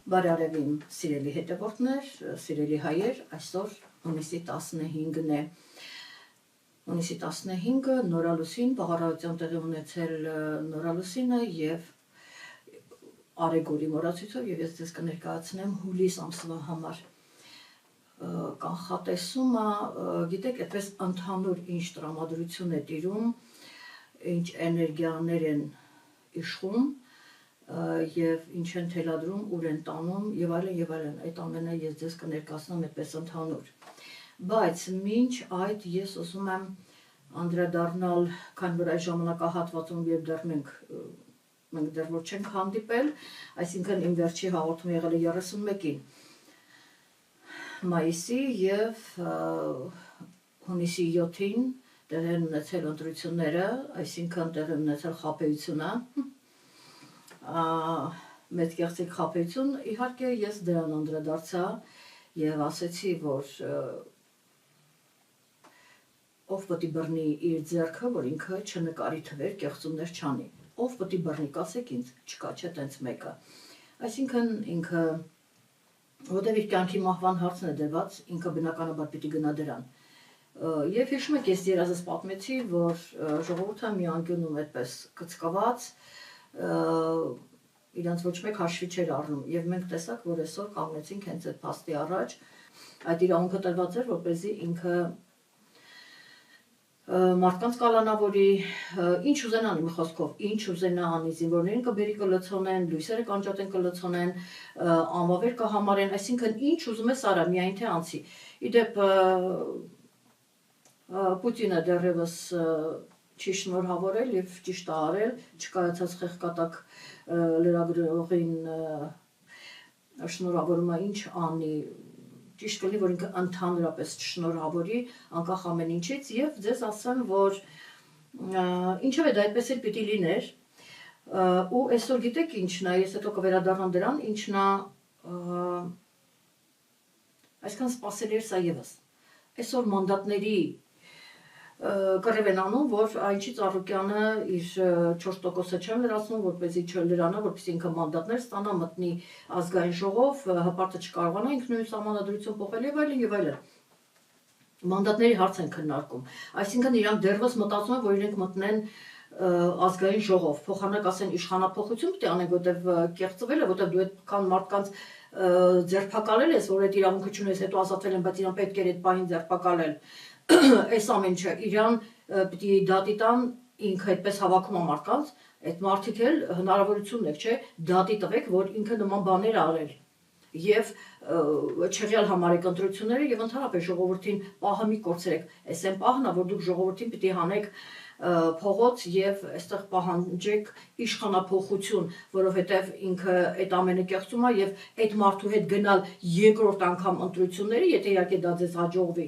Բարարև իմ սիրելի հետևորդներ, սիրելի հայեր, այսօր հունիսի 15-ն է։ Հունիսի 15-ը նորալուսին, բաղարարության տեղի ունեցել նորալուսինը եւ Արեգորի մոռացույցով եւ ես ձեզ կներկայացնեմ հուլիս ամսվա համար կանխատեսումը, գիտեք, այդպես ընդհանուր ինչ տրամադրություն է տիրում, ինչ էներգիաներ են իշխում եւ ինչ են թելադրում, ուր են տանում եւ այլն, այդ ամենը ես ձեզ կներկայացնեմ այդպես ընդհանուր։ Բայց մինչ այդ ես ուզում եմ անդրադառնալ, քանի որ այս ժամանակահատվածում երբ դեռ մենք դեռ որ չենք հանդիպել, այսինքն իմ վերջի հաղորդումը եղել է 31-ին մայիսի եւ հունիսի 7-ին տեղի են ունեցել ընտրությունները, այսինքն տեղի ունեցել խաբեությունը, մեծ կեղծիք խաբեություն, իհարկե ես դրան անդրադարձա եւ ասեցի, որ ով պետք է բռնի իր ձեռքը, որ ինքը չնկարի թվեր, կեղծումներ չանի, ով պետք է բռնի, կասեք ինձ, չկա չէ տենց մեկը, այսինքն ինքը որտեղ իր կյանքի մահվան հարցն է դրված, ինքը բնականաբար պիտի գնա դրան։ Եվ հիշում եք, ես երազս պատմեցի, որ ժողովուրդը մի անկյունում այդպես կծկված, իրանց ոչ մեկ հաշվի չէր առնում, եւ մենք տեսակ, որ այսօր կանգնեցինք հենց այդ փաստի առաջ, այդ իրավունքը տրված էր, որպեսզի ինքը մարդկանց կալանավորի, ինչ ուզենան իմ խոսքով, ինչ ուզենա անի, զինվորներին կբերի կլցոնեն, լույսերը կանջատեն կլցոնեն, անվավեր կհամարեն, այսինքն ինչ ուզում ես արա, միայն թե անցի։ Իդեպ Պուտինը դեռևս չի շնորհավորել եւ ճիշտ արել, չկայացած խեղկատակ լրագրողին շնորհավորումը ինչ անի, ճիշտ կլինի, որ ինքը ընդհանրապես չշնորհավորի, անկախ ամեն ինչից, եւ ձեզ ասեմ, որ ինչեւ է դա այդպես էլ պիտի լիներ, ու այսօր գիտեք ինչն է, ես հետո կվերադառնամ դրան, ինչն է, այսքան սպասելի էր սա եւս, այսօր մանդատների կռիվ են անում, որ Այնչի Ծառուկյանը իր 4%-ը չեմ լրացնում, որպեսզի չլրանա, որպեսզի ինքը մանդատներ ստանա, մտնի ազգային ժողով, հպարտը չկարողանա ինքնուրույն սահմանադրություն փոխել եւ այլն։ Մանդատների հարց են քննարկում։ Այսինքն իրանք դեռևս մտածում են, որ իրենք մտնեն ազգային ժողով, փոխանակ ասեն իշխանափոխություն պետք է անենք, որտեվ կեղծվել է, որտեվ դու այդքան մարդկանց ձերբակալել ես, որ այդ իրավունքը չունես, հետո ազատվել են, բայց իրան պետք էր այդ պահին ձերբակալել։ Այս ամեն ինչը իրան պիտի դատի տան, ինքը այդպես հավաքում է մարդկանց, այդ մարդիկ էլ հնարավորություն եք, չէ, դատի տվեք, որ ինքը նման բաներ արել եւ չեղյալ համարեք ընտրությունները եւ ընդհանրապես ժողովրդին պահը մի կորցրեք, այս այն պահն է, որ դուք ժողովրդին պիտի հանեք փողոց եւ այստեղ պահանջեք իշխանափոխություն, որովհետեւ ինքը այդ ամենը կեղծում է եւ այդ մարդու հետ գնալ երկրորդ անգամ ընտրությունների, եթե իհարկե դա ձեզ հաջողվի,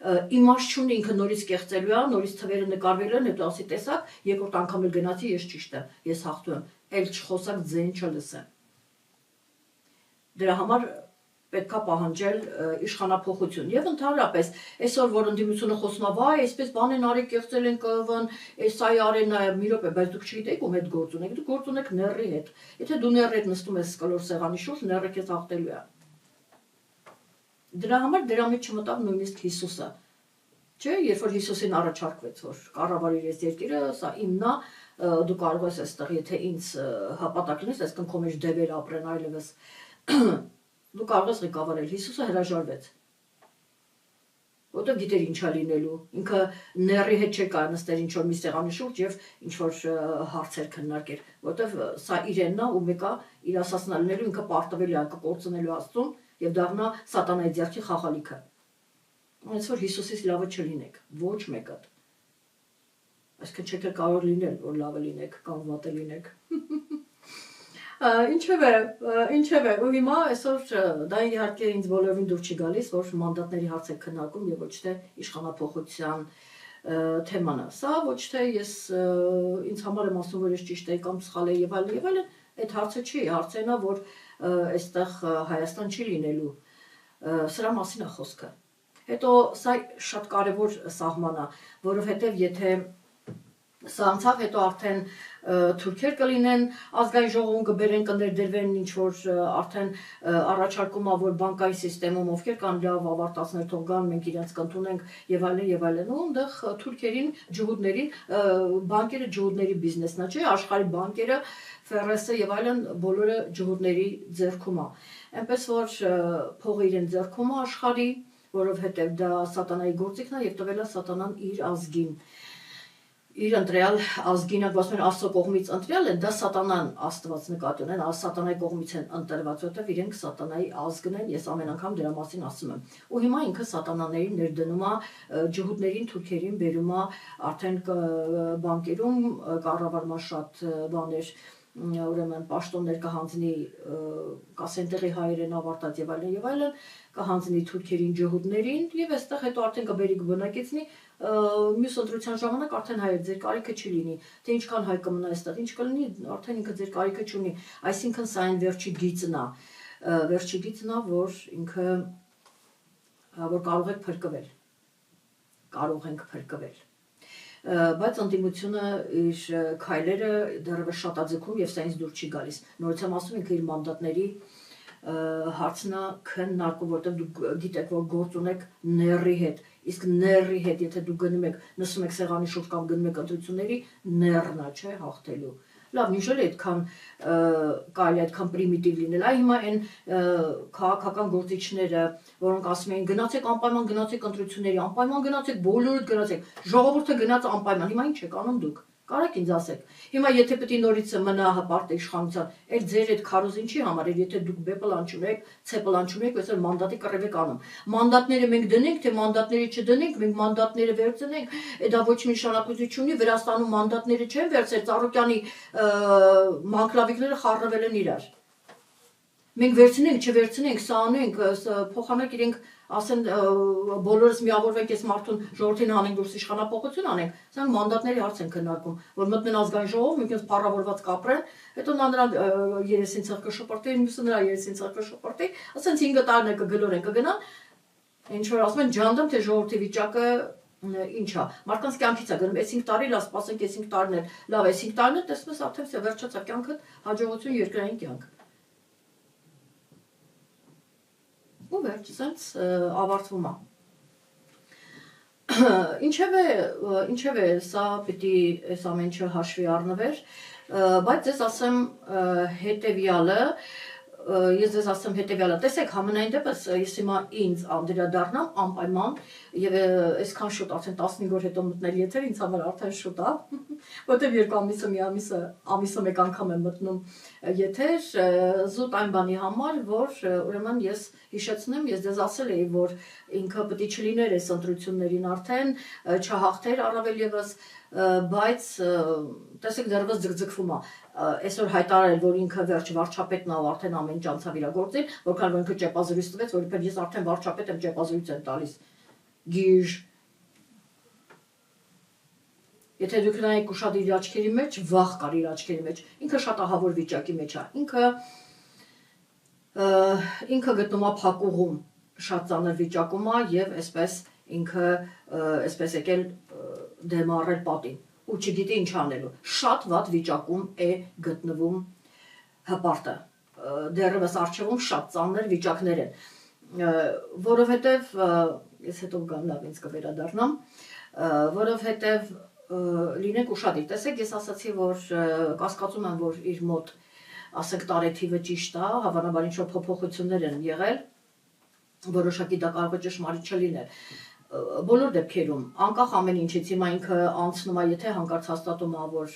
իմաստ չունի, ինքը նորից կեղծելու է, նորից թվերը նկարվելու են, հետո ասի տեսակ, երկրորդ անգամ էլ գնացի, ես ճիշտ եմ, ես հաղթում եմ, էլ չխոսակ ձեն չլսեմ։ Դրա համար պետք է պահանջել իշխանափոխություն եւ ընդհանրապես այսօր որ ընդդիմությունը խոսում է, վայ, այսպես բան են արել, կեղծել են ԿՎՆ, էսայ արեն, մի րոպե, բայց դուք չգիտեք ում հետ գործ ունեք, դուք գործ ունեք նեռի հետ։ Եթե դու նեռի հետ նստում ես կլոր սեղանի շուրջ, նեռը քեզ հաղթելու է։ Դրա համար դրա մեջ չմտավ նույնիսկ Հիսուսը։ Չէ, երբ որ Հիսուսին առաջարկվեց, որ կառավարիր այս երկիրը, սա իմն է, դու կարող ես այստեղ, եթե ինձ հպատակ լինես, այսինքն քո մեջ դևեր ապրեն այլևս, դու կարող ես ղեկավարել, Հիսուսը հրաժարվեց, որտեղ գիտեր ինչա լինելու, ինքը նեռի հետ չէր կարող նստել ինչ-որ մի սեղանի շուրջ եւ ինչ-որ հարցեր քննարկեր, որտեղ սա իրենն է ու մեկը իր ասածն լինելու, ինքը պարտվել է կկործնելու Աստծուն եւ դառնա սատանայի ձեռքի խաղալիքը։ Այնց որ Հիսուսից լավը չլինեք, ոչ մեկը։ Այսինքն չեք կարող լինել, որ լավը լինեք կամ վատը լինեք։ Ինչևէ, ու հիմա այսօր դա իհարկե ինձ բոլորին դուր չի գալիս, որ մանդատների հարց է քննարկում եւ ոչ թե իշխանափոխության թեման է։ Սա ոչ թե ես ինձ համար եմ ասում, որ ես ճիշտ եմ կամ սխալ եմ եւ այլն, այդ հարցը չի, հարցն է, որ այստեղ Հայաստան չի լինելու։ Սրա մասին է խոսքը։ Հետո սա շատ կարևոր սահման է, որովհետեւ եթե Սա անցավ, հետո արդեն թուրքեր կլինեն, ազգային ժողովում կբերեն, կներդրվեն ինչ որ արդեն առաջարկում ա, որ բանկային սիստեմում ովքեր կան լավ ավարտածներ թող գան, մենք իրենց կընդունենք եւ այլն, ու այնտեղ թուրքերին, ջհուդներին, բանկերը ջհուդների բիզնեսն է, չէ, աշխարհի բանկերը, Ֆերեսը եւ այլն բոլորը ջհուդների ձեռքում է։ Այնպես որ փողը իրեն ձեռքում է աշխարհի, որովհետեւ դա սատանայի գործիքն է եւ տվել է սատանան իր ազգին։ Իր ընտրյալ ազգին, ասում են Աստծո կողմից ընտրյալ են, դա սատանան Աստված նկատի ունեն, սատանայի կողմից են ընտրված, որովհետև իրենք սատանայի ազգն են, ես ամեն անգամ դրա մասին ասում եմ։ Ու հիմա ինքը սատանաներին ներդնում է, ջհուդներին, թուրքերին բերում է արդեն բանկերում կառավարման շատ բաներ, ուրեմն պաշտոններ կհանձնի, կասեն տեղի հայերեն ավարտած եւ այլն, կհանձնի թուրքերին, ջհուդներին եւ այստեղ հետո արդեն կբերի կբնակեցնի մյուս ընտրության ժամանակ արդեն հայեր ձեր կարիքը չի լինի, թե ինչքան հայ կմնա այստեղ, ինչ կլինի, արդեն ինքը ձեր կարիքը չունի, այսինքն սա այն վերջի գիծն է, որ ինքը որ կարող ենք փրկվել, բայց ընդդիմությունը իր քայլերը դեռևս շատ աձգում եւ սա ինձ դուր չի գալիս, նորից եմ ասում, ինքը իր մանդատների հարցն է քննարկում, որտեղ դուք գիտեք, որ գործ ունեք ՆԵՌ-ի հետ, իսկ ՆԵՌ-ի հետ, եթե դուք գնում եք, նստում եք սեղանի շուրջ կամ գնում եք ընտրությունների, ՆԵՌ-ն է, չէ, հաղթելու։ Լավ, ինչ էլ այդքան կարելի այդքան պրիմիտիվ լինել, այ հիմա այն քաղաքական գործիչները, որոնք ասում էին գնացեք անպայման գնացեք ընտրությունների, անպայման գնացեք, բոլորդ գնացեք, ժողովուրդը գնաց անպայման, հիմա ինչ եք անում դուք։ Կարեք ինձ ասեք, հիմա եթե պետք է նորից մնա հպարտ իշխանության, այդ ձեր այդ քարոզին չի համար, եթե դուք B պլան չունեք, C պլան չունեք, այսօր մանդատի կռիվ եք անում։ Մանդատները մենք դնենք, թե մանդատները չդնենք, մենք մանդատները վերցնենք, դա ոչ մի նշանակություն չունի, Վրաստանում մանդատները չեն վերցրել, Ծառուկյանի մանկլավիկները խառնվել են իրար։ Մենք վերցնենք, չվերցնենք, սա անենք, փոխանակ իրենք ասեն բոլորս միավորվենք այս մարդուն ժողովրդին հանենք դուրս իշխանապողություն անենք, սա մանդատների հարց են քննարկում, որ մտնեն ազգային ժողով, մենք փառավորված կապրեն, հետո նա նրան երեսին ցախ կշպրտի, մյուսը նրա երեսին ցախ կշպրտի, ասենց 5 տարին կգլորեն կգնան, ինչ որ ասում են ջանդամ թե ժողովրդի վիճակը ինչ է, մարդկանց կյանքից է գնում, այս 5 տարի լավ սպասենք, այս 5 տարիներ, լավ, այս 5 տարիներ տեսնում ես արդեն սա վերջացա կյանքը, հաջողություն երկրային կյանք։ Ու վերջ, սենց ավարտվում է։ Ինչև է սա պիտի այս ամեն ինչը հաշվի առնվեր, բայց ես ասեմ հետևյալը, տեսեք համենայն դեպս ես հիմա ինձ անդրադառնամ անպայման եւ այսքան շուտ արդեն 15 օր հետո մտնել եթեր ինձ համար արդեն շուտ է, որտեւ երկու ամիսը մեկ անգամ եմ մտնում եթեր զուտ այն բանի համար, որ ուրեմն ես հիշեցնեմ, ես դες ասել էի, որ ինքը պետք է չլիներ այս ընտրություններին արդեն, չհաղթեր առավել եւս, բայց տեսեք դեռևս ձգձգվում է այսօր հայտարարել, որ ինքը վերջ վարչապետն է ու արդեն ամեն ինչ անցավ իր գործին, որքան որ ինքը ճեպազրույց տվեց, որովհետև ես արդեն վարչապետ եմ, ճեպազրույց եմ տալիս։ Գիժ։ Եթե դուք նայեք ուշադիր իր աչքերի մեջ, վախ կար իր աչքերի մեջ։ Ինքը շատ ահավոր վիճակի մեջ է։ Ինքը գտնում է փակուղում, շատ ծանր վիճակում է եւ այսպես ինքը այսպես եկել դեմ առել պատին ու չգիտի ինչ անելու։ Շատ վատ վիճակում է գտնվում հպարտը։ Դեռևս արժևում շատ ծանր վիճակներ են, որովհետև ես հետո գամ լավ ինձ կվերադառնամ, որովհետև լինեք ուշադիր, տեսեք ես ասացի, որ կասկածում եմ, որ իր մոտ ասենք տարեթիվը ճիշտ է, հավանաբար ինչ-որ փոփոխություններ են եղել, որոշակի դա կարող է ճշմարիտ չլինել։ Բոլոր դեպքերում, անկախ ամեն ինչից, հիմա ինքը անցնում է, եթե հանկարծ հաստատում է, որ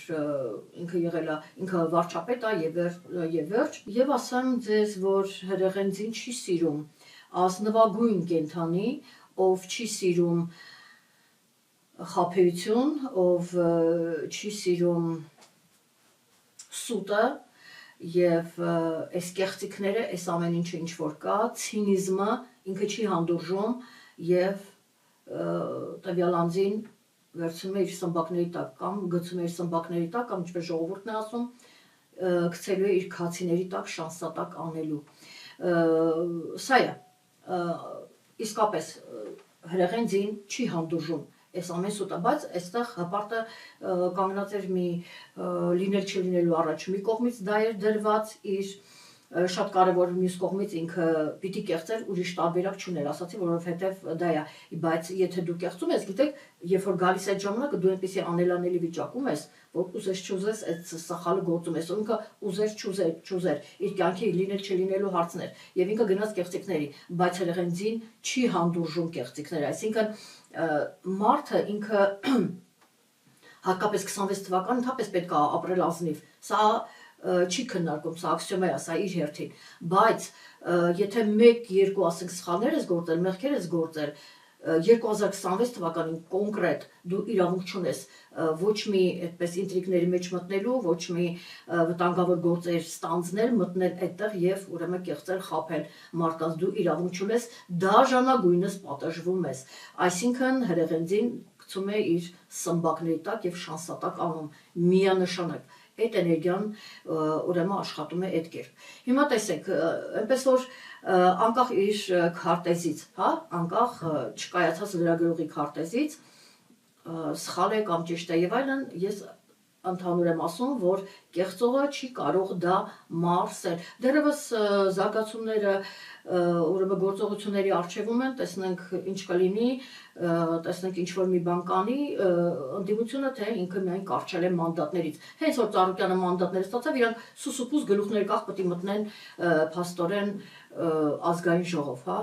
ինքը եղել է, ինքը վարչապետ է եւ վերջ, եւ ասեմ ձեզ, որ Հրեղենձին չի սիրում ազնվագույն կենդանի, ով չի սիրում խաբեություն, ով չի սիրում սուտը եւ այս կեղծիքները, այս ամեն ինչը ինչ որ կա, ցինիզմը ինքը չի հանդուրժում եւ տվյալ անձին վերցնում է իր սմբակների տակ կամ գցում է իր սմբակների տակ կամ ինչպես ժողովուրդն է ասում, գցելու է իր քացիների տակ շանսատակ անելու։ Սա է, իսկապես Հրեղենձին չի հանդուրժում այս ամեն սուտը, բայց այստեղ հպարտը կանգնած էր մի լինել չլինելու առաջ, մի կողմից դա էր դրված իր շատ կարևոր մյուս կողմից ինքը պիտի կեղծեր, ուրիշ տարբերակ չուներ, ասացի, որովհետև դա է, բայց եթե դու կեղծում ես, գիտեք, երբ որ գալիս այդ ժամանակը դու այնպեսի անելանելի վիճակում ես, որ ուզես չուզես այդ սխալը գործում ես, ինքը ուզեր չուզեր, իր կյանքի լինել չլինելու հարցներ, եւ ինքը գնաց կեղծիքների, բայց հեղենձին չի հանդուրժում կեղծիքները, այսինքն մարդը ինքը հատկապես 26 թվականին ընդհանրապես պետք է ապրել ազնիվ, սա չի քննարկում, սա աքսիոմ է, սա իր հերթին, բայց եթե 1-2 ասենք սխալներ ես գործել, մեղքեր ես գործել, 2026 թվականին կոնկրետ դու իրավունք չունես ոչ մի այդպես ինտրիգների մեջ մտնելու, ոչ մի վտանգավոր գործեր ստանձնել, մտնել այդտեղ եւ ուրեմն կեղծել, խաբել մարդկանց, դու իրավունք չունես, դաժանագույնս պատժվում ես, այսինքն հրեղենձին գցում է իր սմբակների տակ եւ շանսատակ անում միանշանակ այդ էներգիան ուրեմն աշխատում է այդ կերպ։ Հիմա տեսեք, այնպես որ անկախ իր քարտեզից, հա, անկախ չկայացած լրագրողի քարտեզից, սխալ է կամ ճիշտ է եւ այլն, ես ընդհանուր եմ ասում, որ կեղծողը չի կարող դա մարսել։ Դեռևս զարգացումները ուրեմն գործողությունների արժևում են, տեսնենք ինչ կլինի, տեսնենք ինչ որ մի բան կանի, ընդդիմությունը թե ինքը միայն կարճել է մանդատներից։ Հենց որ Ծառուկյանը մանդատներ ստացավ, իրանք սուսուփուս գլուխներ կախ պետք է մտնեն փաստորեն ազգային ժողով, հա։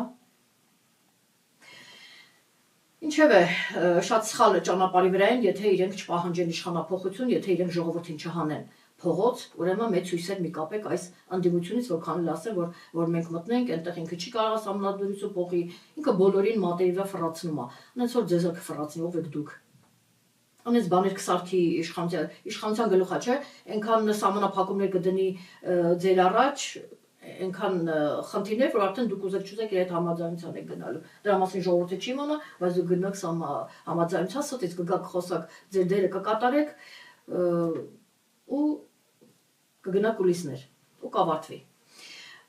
Ինչևէ, շատ սխալ ճանապարհի վրա են, եթե իրենք չպահանջեն իշխանափոխություն, եթե իրենք ժողովրդին չհանեն փողոց, ուրեմն մեծ հույսեր մի կապեք այս ընդդիմությունից, որքան էլ ասել, որ մենք մտնենք, այնտեղ ինքը չի կարող համնadrություն փոխի, ինքը բոլորին մատերի վրա ֆռացնում է։ Այնց որ ձեզ կֆռացնի, ով եք դուք։ Անես բաներ կսարքի իշխանության գլուխա, չէ, այնքան սահմանափակումներ կդնի ձեր առաջ, այնքան խնդիրներ, որ արդեն դուք ուզեք չուզեք իր հետ համաձայնության եք գնալու։ Դրա մասին ժողովուրդը չի իմանա, բայց դուք գնաք համաձայնության ստից կգաք խոսակ, ձեր դերը կկատարեք ու կգնա կուլիսներ ու կավարտվի։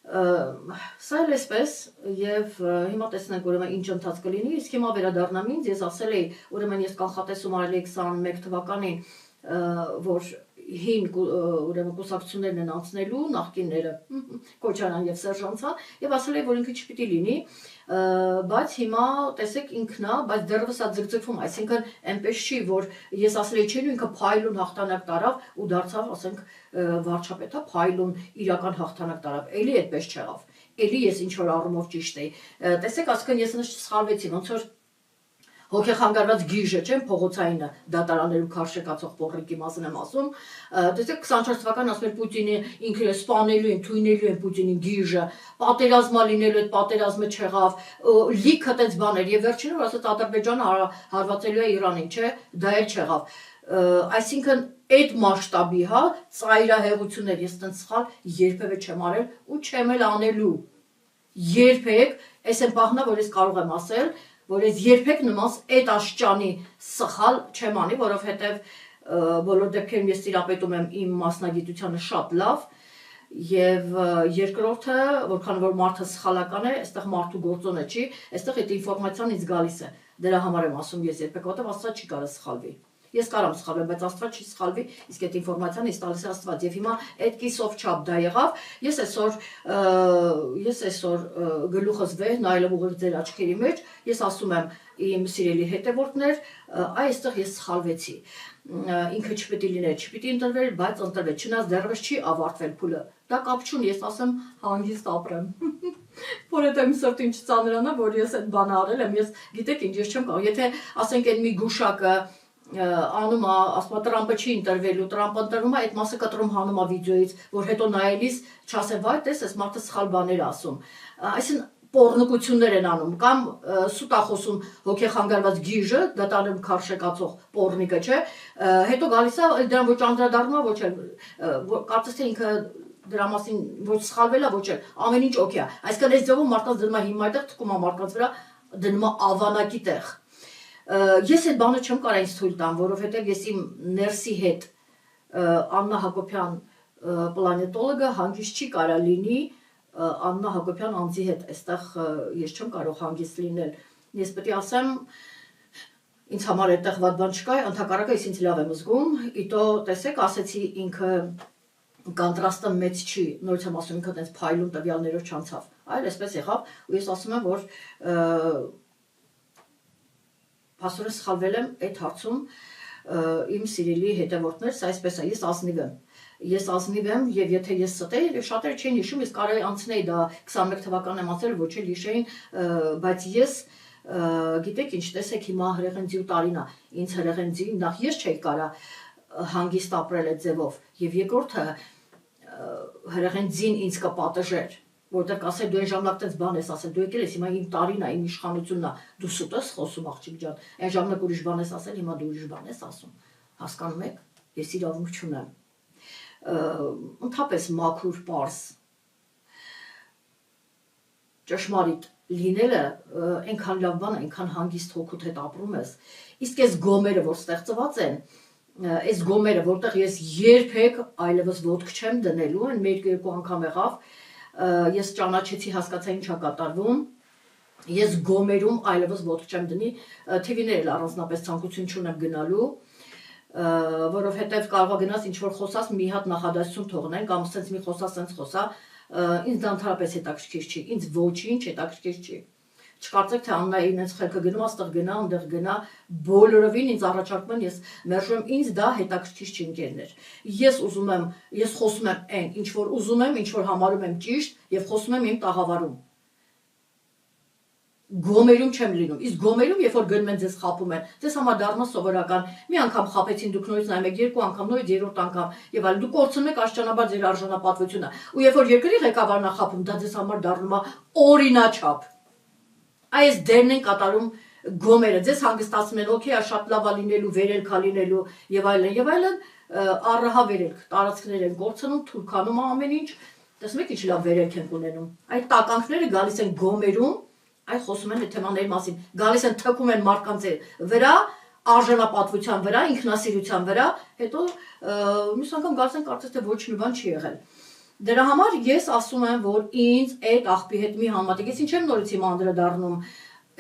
Սա էլ էսպես եւ հիմա տեսնենք ուրեմն ինչ ընթաց կլինի, իսկ հիմա վերադառնամ ինձ, ես ասել էի, ուրեմն ես կանխատեսում արել էի 21 թվականին, որ հին ուրեմն կուսակցություններն են անցնելու նախկինները Քոչարյան եւ Սերժանցյան եւ ասել է որ ինքը չպիտի լինի բայց հիմա տեսեք ինքն է բայց դեռևս է ձգձգվում այսինքն այնպես չի որ ես ասել էի չէ ինքը փայլուն հաղթանակ տարավ ու դարձավ ասենք վարչապետը փայլուն իրական հաղթանակ տարավ էլի այդպես չեղավ էլի ես ինչ որ առումով ճիշտ էի տեսեք ասկան ես սխալվեցի ոնց որ հոգեխանգարված գիժը չեմ փողոցայինը դատարաններում քարշեկացող փողրիկի մասին եմ ասում տեսեք 24 թվականին ասում էր Պուտինը ինքը սպանելու են թույնելու են Պուտինին գիժը պատերազմա լինելու այդ պատերազմը չեղավ լիքը այդպես բաներ եւ վերջինը որ ասած Ադրբեջանը հարվածելու է Իրանին չէ դա էլ չեղավ այսինքն այդ մասշտաբի հա ծայրահեղություններ ես տենց սխալ երբևէ չեմ արել ու չեմ էլ անելու երբեք այս են բախնա որ ես կարող եմ ասել որ ես երբեք նմանս այդ աշճանի սխալ չեմ անի, որովհետև բոլոր դեպքերում ես տիրապետում եմ իմ մասնագիտությանը շատ լավ եւ երկրորդը, որքան որ մարդը սխալական է, այստեղ մարդու գործոնը չի, այստեղ այդ ինֆորմացիան ինձ գալիս է։ Դրա համար եմ ասում ես երբեք, որովհետև Աստված չի կարող սխալվի։ Ես կարամ սխալվեմ, բայց Աստված չի սխալվի, իսկ այդ ինֆորմացիան ինձ տալիս է Աստված եւ հիմա այդ կիսով չափ դա եղավ։ Ես այսօր գլուխս վեր նայելով ուղիղ ձեր աչքերի մեջ, ես ասում եմ իմ սիրելի հետևորդներ, այստեղ ես սխալվեցի։ Ինքը չպետք է լիներ, չպետք է ընտրվել, բայց ընտրվել, չնայած դեռևս չի ավարտվել փուլը։ Դա կապ չունի, ես ասեմ հանգիստ ապրեմ։ Որովհետև իմ սրտին չծանրանա, որ ես այդ բանը արել եմ, ես գիտեք ինչ, ես չեմ կարող։ Եթե ասենք այն մի գուշակը անում է, ասում է Տրամպը չի ընտրվելու, Տրամպը ընտրվում է, այդ մասը կտրում հանում է վիդեոից, որ հետո նայելիս չասեն, վայ, տես, այս մարդը սխալ բաներ ասում։ Այսինքն պոռնկություններ են անում կամ սուտ է խոսում հոգեխանգարված գիժը, դատարանում քարշեկացող պոռնիկը, չէ, հետո գալիս է դրան ոչ անդրադառնում է, ոչ էլ կարծես թե ինքը դրա մասին ոչ սխալվել է, ոչ էլ ամեն ինչ օքեյ է։ Այսինքն այս ձևով մարդկանց դնում է հիմա այդտեղ թքում է մարդկանց վրա դնում է ավանակի տեղ։ Ես այդ բանը չեմ կարող ինձ թույլ տամ, որովհետև ես իմ ներսի հետ Աննա Հակոբյան պլանետոլոգը հանգիստ չի կարա լինի Աննա Հակոբյան անձի հետ, այստեղ ես չեմ կարող հանգիստ լինել, ես պետք է ասեմ, ինձ համար այդտեղ վատ բան չկա, ընդհակառակը ես ինձ լավ եմ զգում, իտո տեսեք, ասեցի ինքը կոնտրաստը մեծ չի, նորից եմ ասում ինքը տենց փայլուն տվյալներով չանցավ, այլ այսպես եղավ, ու ես ասում եմ, որ փաստորեն սխալվել եմ այդ հարցում, իմ սիրելի հետևորդներ, սա այսպես է, ես ազնիվ եմ եւ եթե ես ստեի, շատերը չեն հիշում, ես կարելի անցնեի դա 21 թվականն եմ ասել, ոչ էլ հիշեին, բայց ես գիտեք ինչ, տեսեք հիմա հրեղենձի ու տարինա, ինձ հրեղենձի, նախ ես չէի կարա հանգիստ ապրել այդ ձևով եւ երկրորդը հրեղենձին ինձ կպատժեր, որտեղ կասել դու այն ժամանակ տես բան ես ասել, դու եկել ես հիմա իմ տարին է, իմ իշխանությունն է, դու սուտ ես խոսում աղջիկ ջան, այն ժամանակ ուրիշ բան ես ասել, հիմա դու ուրիշ բան ես ասում, հասկանում եք, ես իրավունք չունեմ, ընդհանրապես մաքուր պարզ, ճշմարիտ լինելը այնքան լավ բան է, այնքան հանգիստ հոգուտ հետ ապրում ես, իսկ այս գոմերը, որ ստեղծված են, այս գոմերը, որտեղ ես երբեք այլևս ոտք չեմ դնելու, այն մեկ երկու անգամ եղավ, ես ճանաչեցի, հասկացա ինչ է կատարվում, ես գոմերում այլևս ոտք չեմ դնի, TV-ներ էլ առանձնապես ցանկություն չունեմ գնալու, որովհետև կարող է գնաս ինչ-որ խոսաս, մի հատ նախադասություն թողնեն, կամ սենց մի խոսա, ինձ դա ընդհանրապես հետաքրքիր չի, ինձ ոչինչ հետաքրքիր չի, չկարծեք, թե Աննային ինձ խելքը գնում, աստեղ գնա, ընդեղ գնա, բոլորովին ինձ առաջարկում են, ես մերժում եմ, ինձ դա հետաքրքիր չի ընկերներ, ես խոսում եմ այն, ինչ որ ուզում եմ, ինչ որ համարում եմ ճիշտ եւ խոսում եմ իմ տաղավարում, գոմերում չեմ լինում, իսկ գոմերում, երբ որ գնում են ձեզ խաբում են, ձեզ համար դառնում է սովորական, մի անգամ խաբեցին, դուք նորից նայում եք, երկու անգամ, նորից երրորդ անգամ, եւ այլն, դուք կորցնում եք աստիճանաբար ձեր արժանապատվությունը, ու երբ որ երկրի ղեկավարն է խաբում, դա ձեզ համար դառնում է օրինաչափ, այս դերն են կատարում գոմերը, ձեզ հանգստացնում են, օքեյ, շատ լավ է լինելու, վերելք է լինելու, եւ այլն, առհա վերելք, տարածքներ են կորցնում, թուրքանում է ամեն ինչ, տեսնում եք ինչ լավ վերելք են ունենում, այդ տականքները գալիս են գոմերում, այ խոսում են այդ թեմաների մասին, գալիս են թքում են մարդկանց վրա, արժանապատվության վրա, ինքնասիրության վրա, հետո մյուս անգամ գալիս են կարծես թե ոչ մի բան չի եղել։ Դրա համար ես ասում եմ, որ ինձ այդ աղբի հետ մի համատեք, ես ինչ եմ նորից հիմա անդրադառնում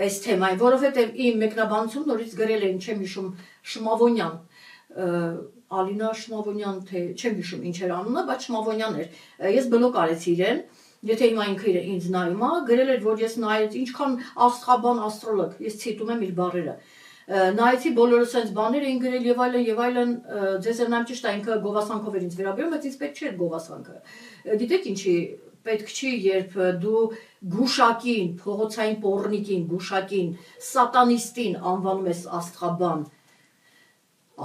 այս թեմային, որովհետև իմ մեկնաբանություն նորից գրել էին, չեմ հիշում, Շմավոնյան, Ալինա Շմավոնյան, թե չեմ հիշում ինչ էր անունը, բայց Շմավոնյան էր, ես բլոկ արեցի իրեն, եթե հիմա ինքը ինձ նայում է, գրել էր, որ ես նայեց, ինչքան աստղաբան աստրոլոգ, ես ցիտում եմ իր բառերը, նայեցի բոլորը սենց բաներ էին գրել եւ այլն, ձեզ եմ ճիշտ է, ինքը գովասանքով էր ինձ վերաբերում, բայց ինձ պետք չէր գովասանքը, գիտեք ինչի, պետք չի, երբ դու գուշակին, փողոցային պոռնիկին, գուշակին, սատանիստին անվանում ես աստղաբան,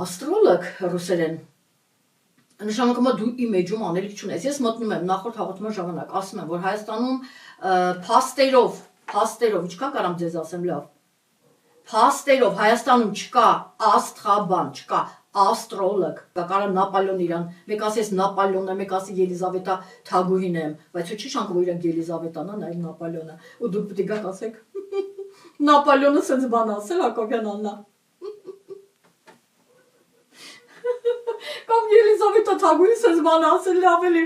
աստրոլոգ ռուսերեն, նշանակում է դու իմեջում անելիք չունես, ես մտնում եմ նախորդ հաղորդման ժամանակ, ասում եմ, որ Հայաստանում փաստերով, ինչքան կարամ ձեզ ասեմ լավ, փաստերով Հայաստանում չկա աստղաբան, չկա աստրոլոգ, կարա Նապոլեոն իրան, մեկ ասես Նապոլեոնն է, մեկ ասի Ելիզավետա Թագուհին եմ, բայց չի շանք որ իրենք Ելիզավետան են, այլ Նապոլեոնը, ու դուք պետք է գաք ասեք, Նապոլեոնը սենց բան ասել, Հակոբյան Աննա, կամ Ելիզավետա Թագուհին սենց բան ասել, ավելի,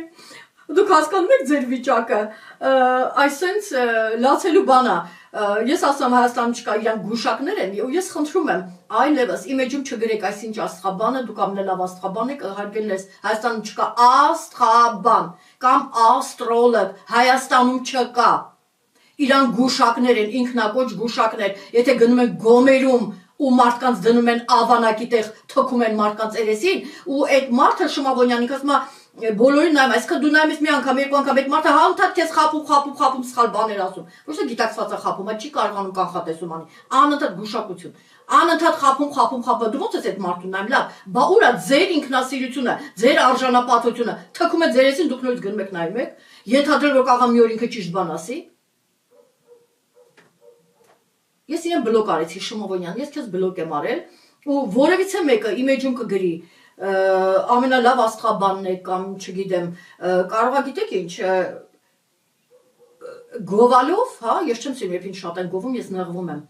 դուք հասկանում եք ձեր վիճակը, այսենց լացելու բանա, ես ասում Հայաստանում չկա, իրանք գուշակներ են, ու ես խնդրում եմ, այլևս իմեջում չգրեք այսինչ աստղաբանը, դուք ամենալավ աստղաբան եք, հարգելն ես, Հայաստանում չկա աստղաբան, կամ աստրոլոգ, Հայաստանում չկա, իրանք գուշակներ են, ինքնակոչ գուշակներ, եթե գնում են գոմերում, ու մարդկանց դնում են ավանակի տեղ, թքում են մարդկանց երեսին, ու այդ մարդը Շմավոնյանին ասում է, բոլորին նայում, այսինքն դու նայում ես մի անգամ, երկու անգամ, այդ մարդը հանդարտ քեզ խաբում, սխալ բաներ ասում, ոչ թե գիտակցված է խաբում, չի կարողանում կանխատեսում անի, անընդհատ գուշակություն, անընդհատ խաբում, դու ո՞նց ես այդ մարդուն նայում, լավ, բա ուր է ձեր ինքնասիրությունը, ձեր արժանապատվությունը, թքում է ձեր երեսին, դուք նորից գնում եք նայում եք, ենթադրել որ կարող է մի օր ինքը ճիշտ բան ասի։ Ես իրեն բլոկ արեցի Շմավոնյան, ես քեզ բլոկ եմ արել, ու որևիցե մեկը իմեջում կգրի ամենալավ աստղաբանն է կամ չգիտեմ, կարող է գիտեք ինչ, գովալով, հա, ես չեմ սիրում, երբ ինչ շատ են գովում, ես նեղվում եմ,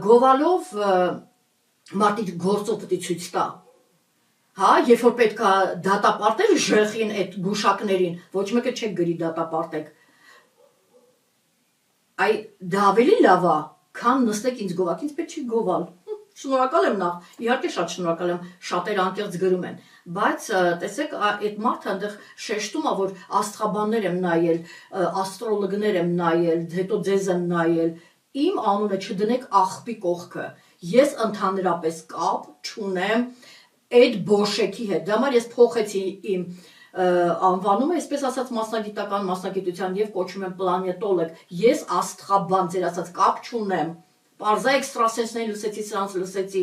գովալով մարդի գործով պետք է ցույց տա, հա, երբ որ պետք է դատապարտել ժեղին այդ գուշակներին, ոչ մեկը չեք գրի դատապարտեք, այ դա ավելի լավ է, քան նստեք ինձ գովակ, ինձ պետք չի գովալ, շնորհակալ եմ նախ, իհարկե շատ շնորհակալ եմ, շատերը անկեղծ գրում են, բայց տեսեք, այդ մարդը այնտեղ շեշտում է, որ աստղաբաններ եմ նայել, աստրոլոգներ եմ նայել, հետո ձեզ եմ նայել, իմ անունը չդնեք աղբի կողքը, ես ընդհանրապես կապ չունեմ այդ բոշեքի հետ, դա համար ես փոխեցի իմ անվանումը, այսպես ասած մասնագիտական մասնագիտության եւ կոչում եմ պլանետոլոգ, ես աստղաբան, ձեր ասած կապ չունեմ, Պարզա էքստրասենսներին լսեցի, սրանց լսեցի,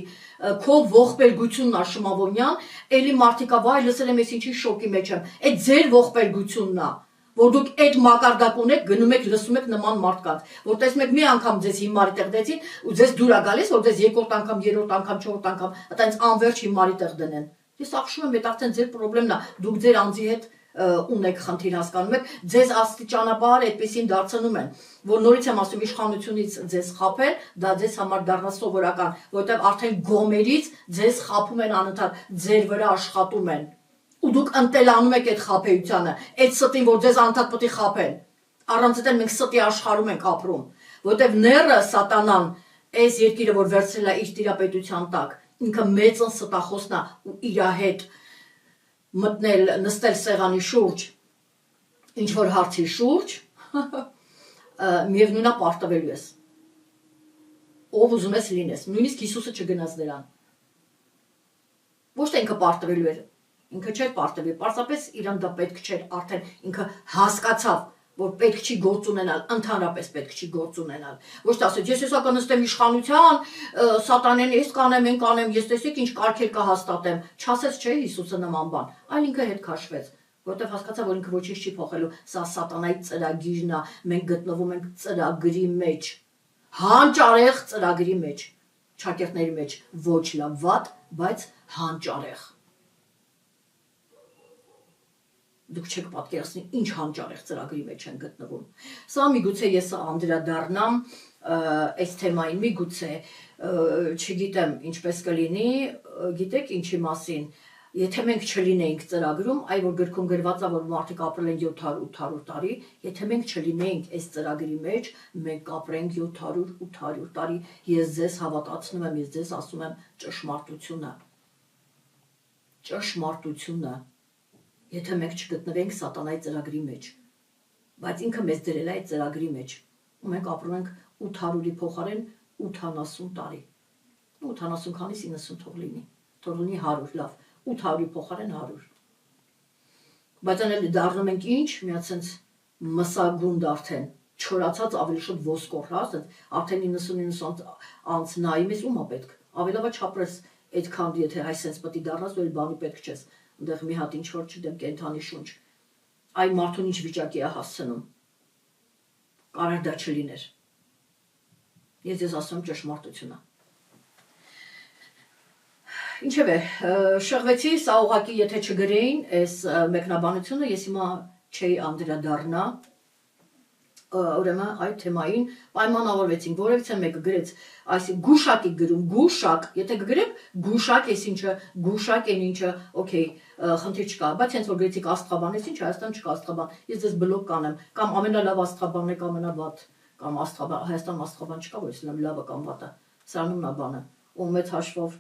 քո ողբերգությունն ա Շմավոնյան, էլի մարդիկա, վայ, լսել եմ ես ինչի շոկի մեջ եմ, այդ ձեր ողբերգությունն ա, որ դուք այդ մակարդակ ունեք, գնում եք, լսում եք նման մարդկանց, որ տեսնում եք մի անգամ ձեզ հիմարի տեղ դեցին, ու ձեզ դուր ա գալիս, որ ձեզ երկրորդ անգամ, երրորդ անգամ, չորրորդ անգամ, այտենց անverջ հիմարի տեղ դնեն։ Ես ախշում եմ, այդ արդեն ձեր խնդիրն է, դուք ձեր անձի հետ ունեք խնդիր հասկանում եք, ձեզ աստիճանաբար այդպեսին դարձնում են, որ նորից եմ ասում իշխանությունից ձեզ խաբեն, դա ձեզ համար դառնա սովորական, որովհետև արդեն գոմերից ձեզ խաբում են անընդհատ, ձեր վրա աշխատում են, ու դուք ընտելանում եք այդ խաբեությանը, այդ ստին, որ ձեզ անընդհատ պետք է խաբեն, առանց այդ մենք ստի աշխարհում ենք ապրում, որովհետև ները սատանան, այս երկիրը, որ վերցրել է իր տիրապետության տակ, ինքը մեծն ստախոսն է ու իր հետ մտնել, նստել սեղանի շուրջ, ինչ որ հարցի շուրջ, միևնույնն է պարտվելու ես, ով ուզում ես լինես, նույնիսկ Հիսուսը չգնաց նրան, ոչ թե ինքը պարտվելու էր, ինքը չէր պարտվի, պարզապես իրան դա պետք չէր, արդեն ինքը հասկացավ, որ պետք չի գործ ունենալ, ընդհանրապես պետք չի գործ ունենալ, ոչ թե ասեց, ես հեսա կնստեմ իշխանության, սատանեն ես կանեմ, են կանեմ, ես տեսեք ինչ կարգեր կհաստատեմ, չասեց չէ Հիսուսը նման բան, այլ ինքը հետ քաշվեց, որտեղ հասկացա, որ ինքը ոչինչ չի փոխելու, սա սատանայի ծրագիրն է, մենք գտնվում ենք ծրագրի մեջ, հանճարեղ ծրագրի մեջ, ճակերտների մեջ, ոչ լավ, վատ, բայց հանճարեղ դուք չեք պատկերացնի ինչ հանճարեղ ծրագրի մեջ են գտնվում։ Սա միգուցե ես անդրադառնամ այս թեմային, միգուցե չգիտեմ ինչպես կլինի, գիտեք ինչի մասին, եթե մենք չլինեինք ծրագրում, այ որ գրքում գրված է, որ մարդիկ ապրել են 700-800 տարի, եթե մենք չլինեինք այս ծրագրի մեջ, մենք կապրենք 700-800 տարի, ես ձեզ հավատացնում եմ, ես ձեզ ասում եմ ճշմարտությունը, եթե մենք չգտնվենք սատանայի ծրագրի մեջ, բայց ինքը մեզ դրել է այդ ծրագրի մեջ, ու մենք ապրում ենք 800-ի փոխարեն 80 տարի, 80 քանից 90 թող լինի 100, լավ, 800-ի փոխարեն 100, բայց անել դառնում ենք ինչ, միած սենց մսագունդ արդեն, չորացած ավելի շուտ ոսկոր, հա, արդեն 90 անց նայում ես, ում է պետք, ավելավա չապրես այդքան, եթե հայ սենց պետք է դառնաս, ու էլ բանի պետք չես, ընդեղ մի հատ ինչ որ չդեմ կենթանի շունչ, այ մարդուն ինչ վիճակի է հասցնում, կարար դա չլիներ, ես ես ասում ճշմարտությունը, ինչև է, շղվեցի, սա ուղղակի եթե չգրեին այս մեկնաբանությունը, ես հիմա չէի անդրադառնա, ուրեմն այդ թեմային պայմանավորվեցինք, որևիցե մեկը գրեց, այսինքն գուշակի գրում, գուշակ, եթե գրեք գուշակ, ես ինչը, գուշակ են ինչը, օքեյ, խնդիր չկա, բայց հենց որ գրեցիք աստղաբան, ես ինչ Հայաստան չկա աստղաբան, ես ձեզ բլոկ կանեմ, կամ ամենալավ աստղաբանն եք, ամենավատ, կամ Հայաստան աստղաբան չկա, որ ես ունեմ լավը կամ վատը, սրանումն է բանը, ու մեծ հաշվով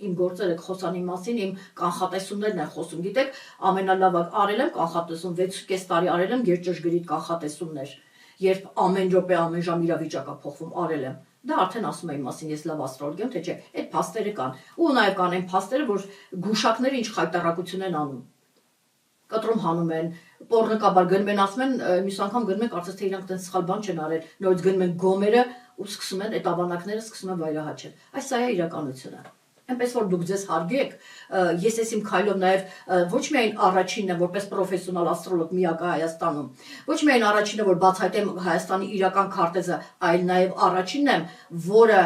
իմ գործերը խոսանի մասին, իմ կանխատեսումներն են խոսում, գիտեք, ամենալավը արել եմ կանխատեսում, 6.5 տարի արել եմ գերճշգրիտ կանխատեսումներ, երբ ամեն րոպե, ամեն ժամ իրավիճակը փոխվում, արել եմ, դա արդեն ասում եմ մասին, ես լավ աստրոլոգ եմ, թե չէ, այդ փաստերը կան, ու նաև կան այն փաստերը, որ գուշակները ինչ խայտարակություն են անում, կտրում հանում են, պոռնկաբար գնում են, ասում են, մյուս անգամ գնում են, կարծես թե իրանք տենց սխալ բան չեն արել, նորից գնում են գոմերը ու սկսում են այդ ավանակները սկսում են վայրահաչել։ Այս սա է իրականությունը։ Այնպես որ դուք ձեզ հարգեք, ես ես իմ քայլով նաև ոչ միայն առաջինն եմ, որպես պրոֆեսիոնալ աստրոլոգ միակը Հայաստանում, ոչ միայն առաջինը, որ բացահայտեմ Հայաստանի իրական քարտեզը, այլ նաև առաջինն եմ, որը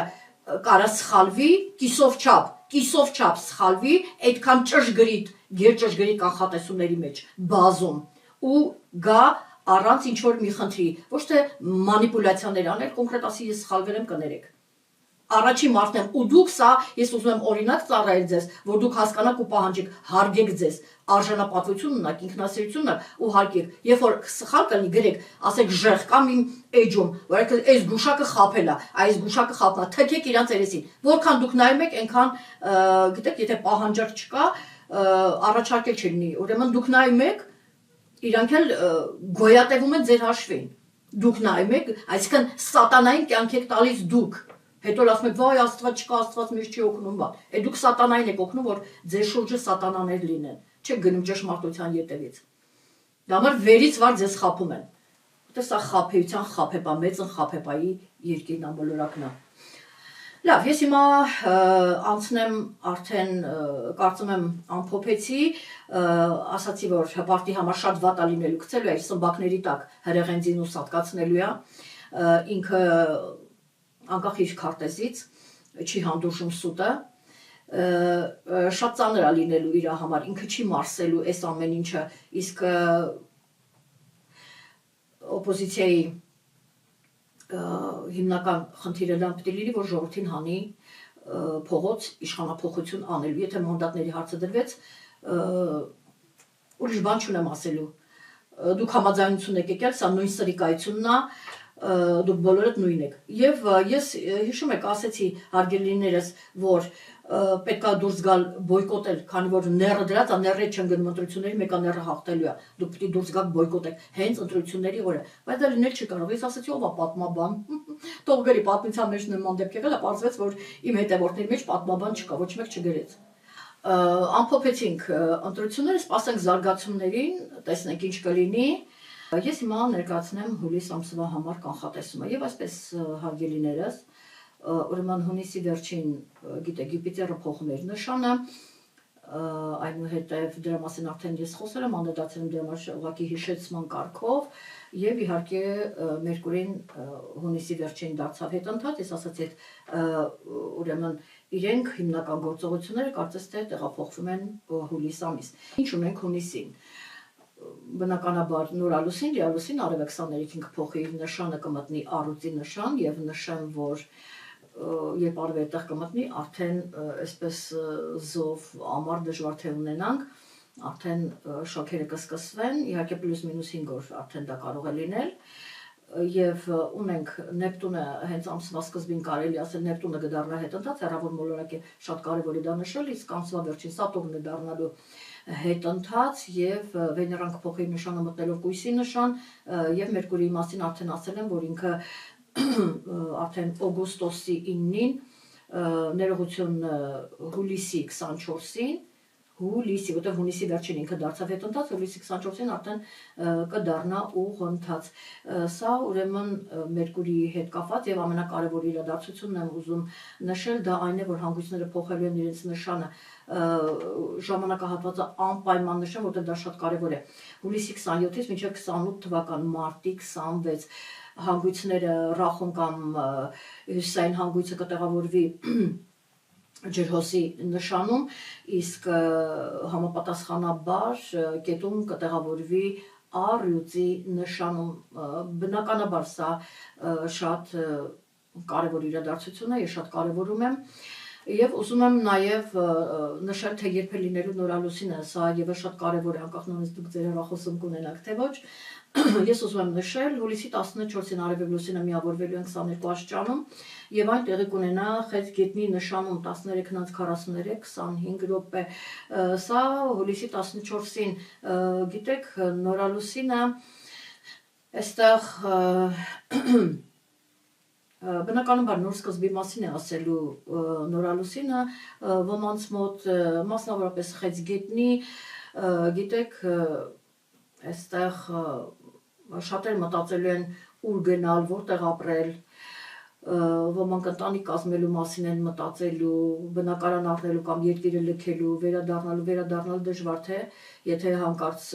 կարա սխալվի կիսով չափ սխալվի, այդքան ճշգրիտ, գերճշգրիտ կանխատեսումների մեջ, բազում ու գա առանց ինչ որ մի խնդրի, ոչ թե մանիպուլյացիաներ անել, կոնկրետ ասի ես սխալվել եմ կներեք։ Առաջին մարդն եմ ու դուք սա ես ուզում եմ օրինակ ծառայել ձեզ, որ դուք հասկանաք ու պահանջեք, հարգեք ձեզ, արժանապատվություն ունեք, ինքնասիրություն ունեք ու հարգեք։ Երբ որ սխալ կլինի, գրեք, ասեք ժեղ կամ իմ էջում, որ այս գուշակը խաբել է, այս գուշակը խաբել է, թեքեք իրանց երեսին։ Որքան դուք նայում եք, այնքան գիտեք, եթե պահանջարկ չկա, առաջարկել չլինի։ Ուրեմն դուք նայում եք, իրանք էլ գոյատևում են ձեր հաշվին։ Դուք նայում եք, այսինքն սատանային կյանք եք տալիս դուք։ Հետո ասում եք, վայ, Աստված չկա, Աստված մեզ չի օգնում, բան։ Դուք սատանային եք օգնում, որ ձեր շուրջը սատանաներ լինեն։ Չեք գնում ճշմարտության ետևից։ Դա համար վերից վար ձեզ խաբում են։ Որտեղ սա խաբեության խաբեպա, մեծն խաբեպայի երկիրն ամոլորակն է։ Լավ, ես հիմա անցնեմ արդեն կարծում եմ ամփոփեցի, ասացի, որ հպարտի համար շատ վատ է լինելու գցելու է սմբակների տակ հրեղենձին ու սատկացնելու է, ինքը անկախ իր քարտեզից չի հանդուրժում սուտը, շատ ծանր է լինելու իր համար, ինքը չի մարսելու այս ամեն ինչը, իսկ օպոզիցիայի հիմնական խնդիրը դա պետք է լինի, որ ժողովրդին հանի փողոց իշխանափոխություն անելու։ Եթե մանդատների հարցը դրվեց, ուրիշ բան չունեմ ասելու։ Դուք համաձայնություն եք եկել, սա նույն սրիկայությունն է, դուք բոլորդ նույն եք։ Եվ ես հիշում եք, ասեցի հարգելիներս, որ պետքա դուրս գալ բոյկոտել, քանի որ ները դրած է, ները չեն գնում ընտրությունների, մեկը ները հաղթելու է։ Դուք պետք է դուրս գաք բոյկոտեք հենց ընտրությունների օրը։ Բայց դա լինել չի կարող։ Ես ասեցի, ով է պատմաբան։ Թող գրի պատմության մեջ նման դեպք եղել է, պարզվեց, որ իմ հետևորդների մեջ պատմաբան չկա, ոչ մեկ չգրեց։ Ամփոփեցինք ընտրությունները, սպասենք զարգացումներին, տեսնենք ինչ կլինի։ Ես հիմա ներկայացնեմ հուլիս ամսվա համար կանխատեսումը եւ այսպես հարգելիներս, ուրեմն հունիսի վերջին, գիտեք, Յուպիտերը փոխում էր նշանը, այնուհետև դրա մասին արդեն ես խոսել եմ, անդրադարձել եմ դրա մասին ուղղակի հիշեցման կարգով եւ իհարկե Մերկուրին հունիսի վերջին դարձավ հետընթաց, ես ասացի, ուրեմն իրենք հիմնական գործողությունները կարծես թե տեղափոխվում են հուլիս ամիս։ Ինչ ունենք հունիսին։ Բնականաբար նորալուսին, լիալուսին արևը 23-ին կփոխի իր նշանը, կմտնի առուծի նշան եւ նշեմ, որ երբ արևը այդտեղ կմտնի, արդեն այսպես զով ամառ դժվար թե ունենանք, արդեն շոքերը կսկսվեն, իհարկե պլյուս մինուս 5 օր արդեն դա կարող է լինել եւ ունենք Նեպտունը հենց ամսվա սկզբին կարելի ասել Նեպտունը կդառնա հետընթաց, հեռավոր մոլորակ է, շատ կարեւոր է դա նշել, իսկ ամսվա վերջին Սատուրնը դառնալու հետընթաց եւ Վեներան կփոխի նշանը մտնելով Կույսի նշան եւ Մերկուրիի մասին արդեն ասել եմ, որ ինքը արդեն օգոստոսի 9-ին ներողություն հուլիսի 24-ին հուլիսի, որտեղ հունիսի վերջին ինքը դարձավ հետընթաց, հուլիսի 24-ին արդեն կդառնա ուղընթաց։ Սա ուրեմն Մերկուրիի հետ կապված եւ ամենակարևոր իրադարձությունն եմ ուզում նշել, դա այն է, որ հանգույցները փոխելու են իրենց նշանը, ժամանակահատվածը անպայման նշեմ, որտեղ դա շատ կարևոր է։ Հուլիսի 27-ից մինչև 28 թվական մարտի 26 հանգույցները Ռախում կամ հյուսիսային հանգույցը կտեղավորվի ջրհոսի նշանում, իսկ համապատասխանաբար կետում կտեղավորվի առյուծի նշանում, բնականաբար սա շատ կարևոր իրադարձություն է, ես շատ կարևորում եմ եւ ուզում եմ նաեւ նշել, թե երբ է լինելու նորալուսինը, սա եւս շատ կարևոր է, անկախ նույնիսկ դուք ձեր հեռախոսում կունենաք, թե ոչ, ես ուզում եմ նշել, հուլիսի 14-ին արևի լուսինը միավորվելու են 22 աստիճանում եւ այն տեղի կունենա խեց գետնի նշանում 13:43 25 րոպե։ Սա հուլիսի 14-ին, գիտեք, նորալուսինը այստեղ բնականաբար նոր սկզբի մասին է ասելու նորալուսինը, ոմանց մոտ մասնավորապես խեց գետնի, գիտեք, այստեղ շատեր մտածելու են ուր գնալ, որտեղ ապրել, ոմանք ընտանիք կազմելու մասին են մտածելու, բնակարան առնելու կամ երկիրը լքելու, վերադառնալու դժվար թե, եթե հանկարծ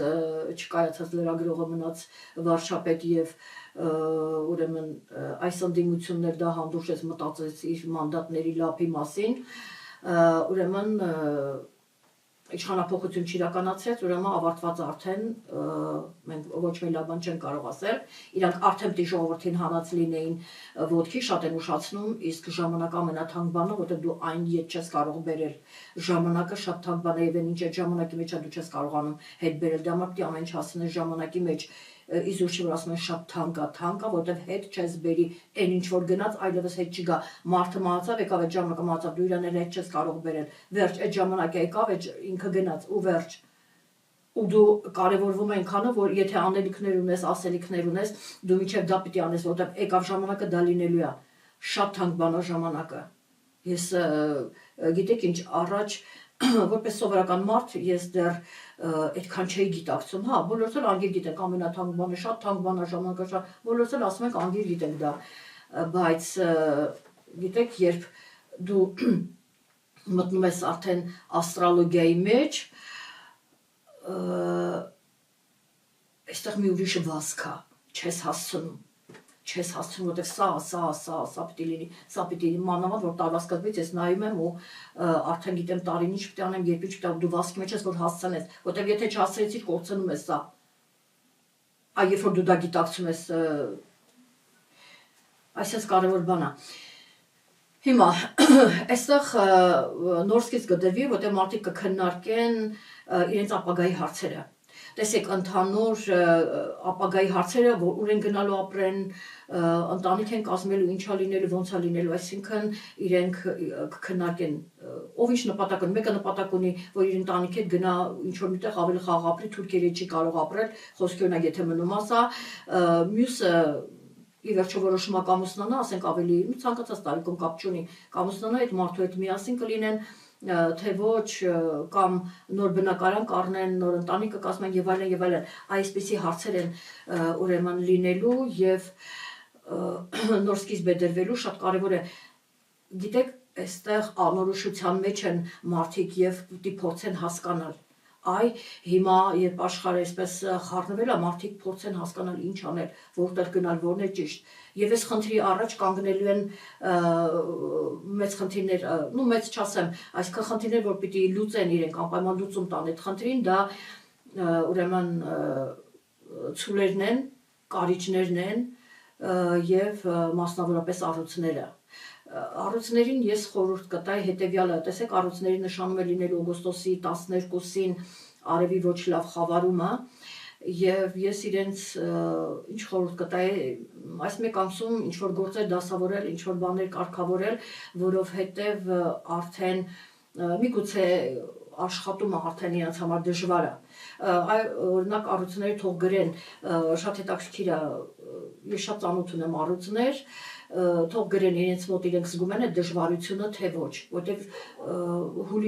չկայացած լրագրողը մնաց վարչապետ եւ ուրեմն այս ընդդիմություններ դա հանդուրժեց, մտածեց իր մանդատների լափի մասին, ուրեմն իշխանափոխություն չիրականացրեց, ուրեմն ավարտված արդեն մենք ոչ մի լավ բան չեն կարող ասել, իրանք արդեն պիտի ժողովրդին հանած լինեին ոտքի, շատ են ուշացնում, իսկ ժամանակը ամենաթանկ բանը, որտեղ դու այն ետ չես կարող բերել, ժամանակը շատ թանկ բան է եւ ինչ այդ ժամանակի մեջ դու չես կարողանում հետ բերել, դա մտի ամեն ինչ հասնես ժամանակի մեջ իզուր չի որ ասում են շատ թանկ է, որտեղ հետ չես բերի, այն ինչ որ գնաց, այլևս հետ չգա, մարդը մահացավ, եկավ այդ ժամանակը մահացավ, դու իրան հետ չես կարող բերել, վերջ, այդ ժամանակը եկավ, ինքը գնաց ու վերջ, ու դու կարևորվում է այնքանը, որ եթե անելիքներ ունես, ասելիքներ ունես, դու միջև դա պիտի անես, որտեղ եկավ ժամանակը դա լինելու է, շատ թանկ բան է ժամանակը, ես գիտեք ինչ առաջ որպես սովորական մարդ ես դեռ այդքան չէի գիտակցում, հա, բոլորս էլ անգիր գիտենք ամենաթանկ բանը, շատ թանկ բան է ժամանակը, շատ բոլորս էլ ասում ենք անգիր գիտենք դա, բայց գիտեք, երբ դու մտնում ես արդեն աստրոլոգիայի մեջ, այստեղ մի ուրիշ վազք է, չես հասցնում, որտեղ սա պիտի լինի, սա պիտի լինի, մանավանդ, որ տարվա սկզբից ես նայում եմ ու արդեն գիտեմ տարին ինչ պիտի անեմ, երբ ինչ պիտի դու վազքի մեջ ես, որ հասցնես, որտեղ եթե չհասցրեցիր, կորցնում ես սա, երբ որ դու դա գիտակցում ես, այսպես կարևոր բան է։ Հիմա, այստեղ նոր սկիզբ կդրվի, որտեղ մարդիկ կքննարկեն իրենց ապագայի հարցերը։ Տեսեք, ընդհանուր ապագայի հարցերը, որ ուր են գնալու ապրեն, ընտանիք են կազմելու, ինչա լինելու, ոնց է լինելու, այսինքն իրենք կքննարկեն, ով ինչ նպատակ ունի, մեկը նպատակ ունի, որ իր ընտանիքի հետ գնա ինչ-որ միտեղ ավելի խաղ ապրի, թուրքերի չի կարող ապրել, խոսքի օրինակ եթե մնում ասա, մյուսը ի վերջո որոշում է կամուսնանա, ասենք ավելի ցանկացած տարիքում կապ չունի, կամուսնանա այդ մարդու հետ միասին կլինեն, թե ոչ կամ նոր բնակարան կառնեն, նոր ընտանիք կկազմեն եւ այլն, այսպիսի հարցեր են ուրեմն լինելու եւ նոր սկիզբ է դրվելու, շատ կարեւոր է, գիտեք, այստեղ անորոշության մեջ են մարդիկ եւ պիտի փորձեն հասկանալ, հիմա երբ աշխարհը այսպես խառնվել է, մարդիկ փորձեն հասկանալ ինչ անել, որտեղ գնալ, որն է ճիշտ։ Եվ այս խնդրի առաջ կանգնելու են մեծ խնդիրներ, մեծ չասեմ, այսքան խնդիրներ, որ պիտի լուծեն իրենք, անպայման լուծում տան այդ խնդրին, դա ուրեմն ցուլերն են, կարիճներն են եւ մասնավորապես առյուծները։ Առյուծներին ես խորհուրդ կտայի հետևյալը, տեսեք, առյուծների նշանում է լինելու օգոստոսի 12-ին արևի ոչ լավ խավարումը եւ ես իրենց ինչ խորհուրդ կտայի, այս մեկ ամսում ինչ որ գործեր դասավորել, ինչ որ բաներ կարգավորել, որովհետեւ արդեն միգուցե աշխատումը արդեն իրենց համար դժվար է։ Օրինակ առյուծները թող գրեն, շատ հետաքրքիր է, ես շատ ծանոթ ունեմ առյուծներ, թող գրեն իրենց մոտ իրենք զգում են այդ դժվարությունը, թե ոչ, որտեղ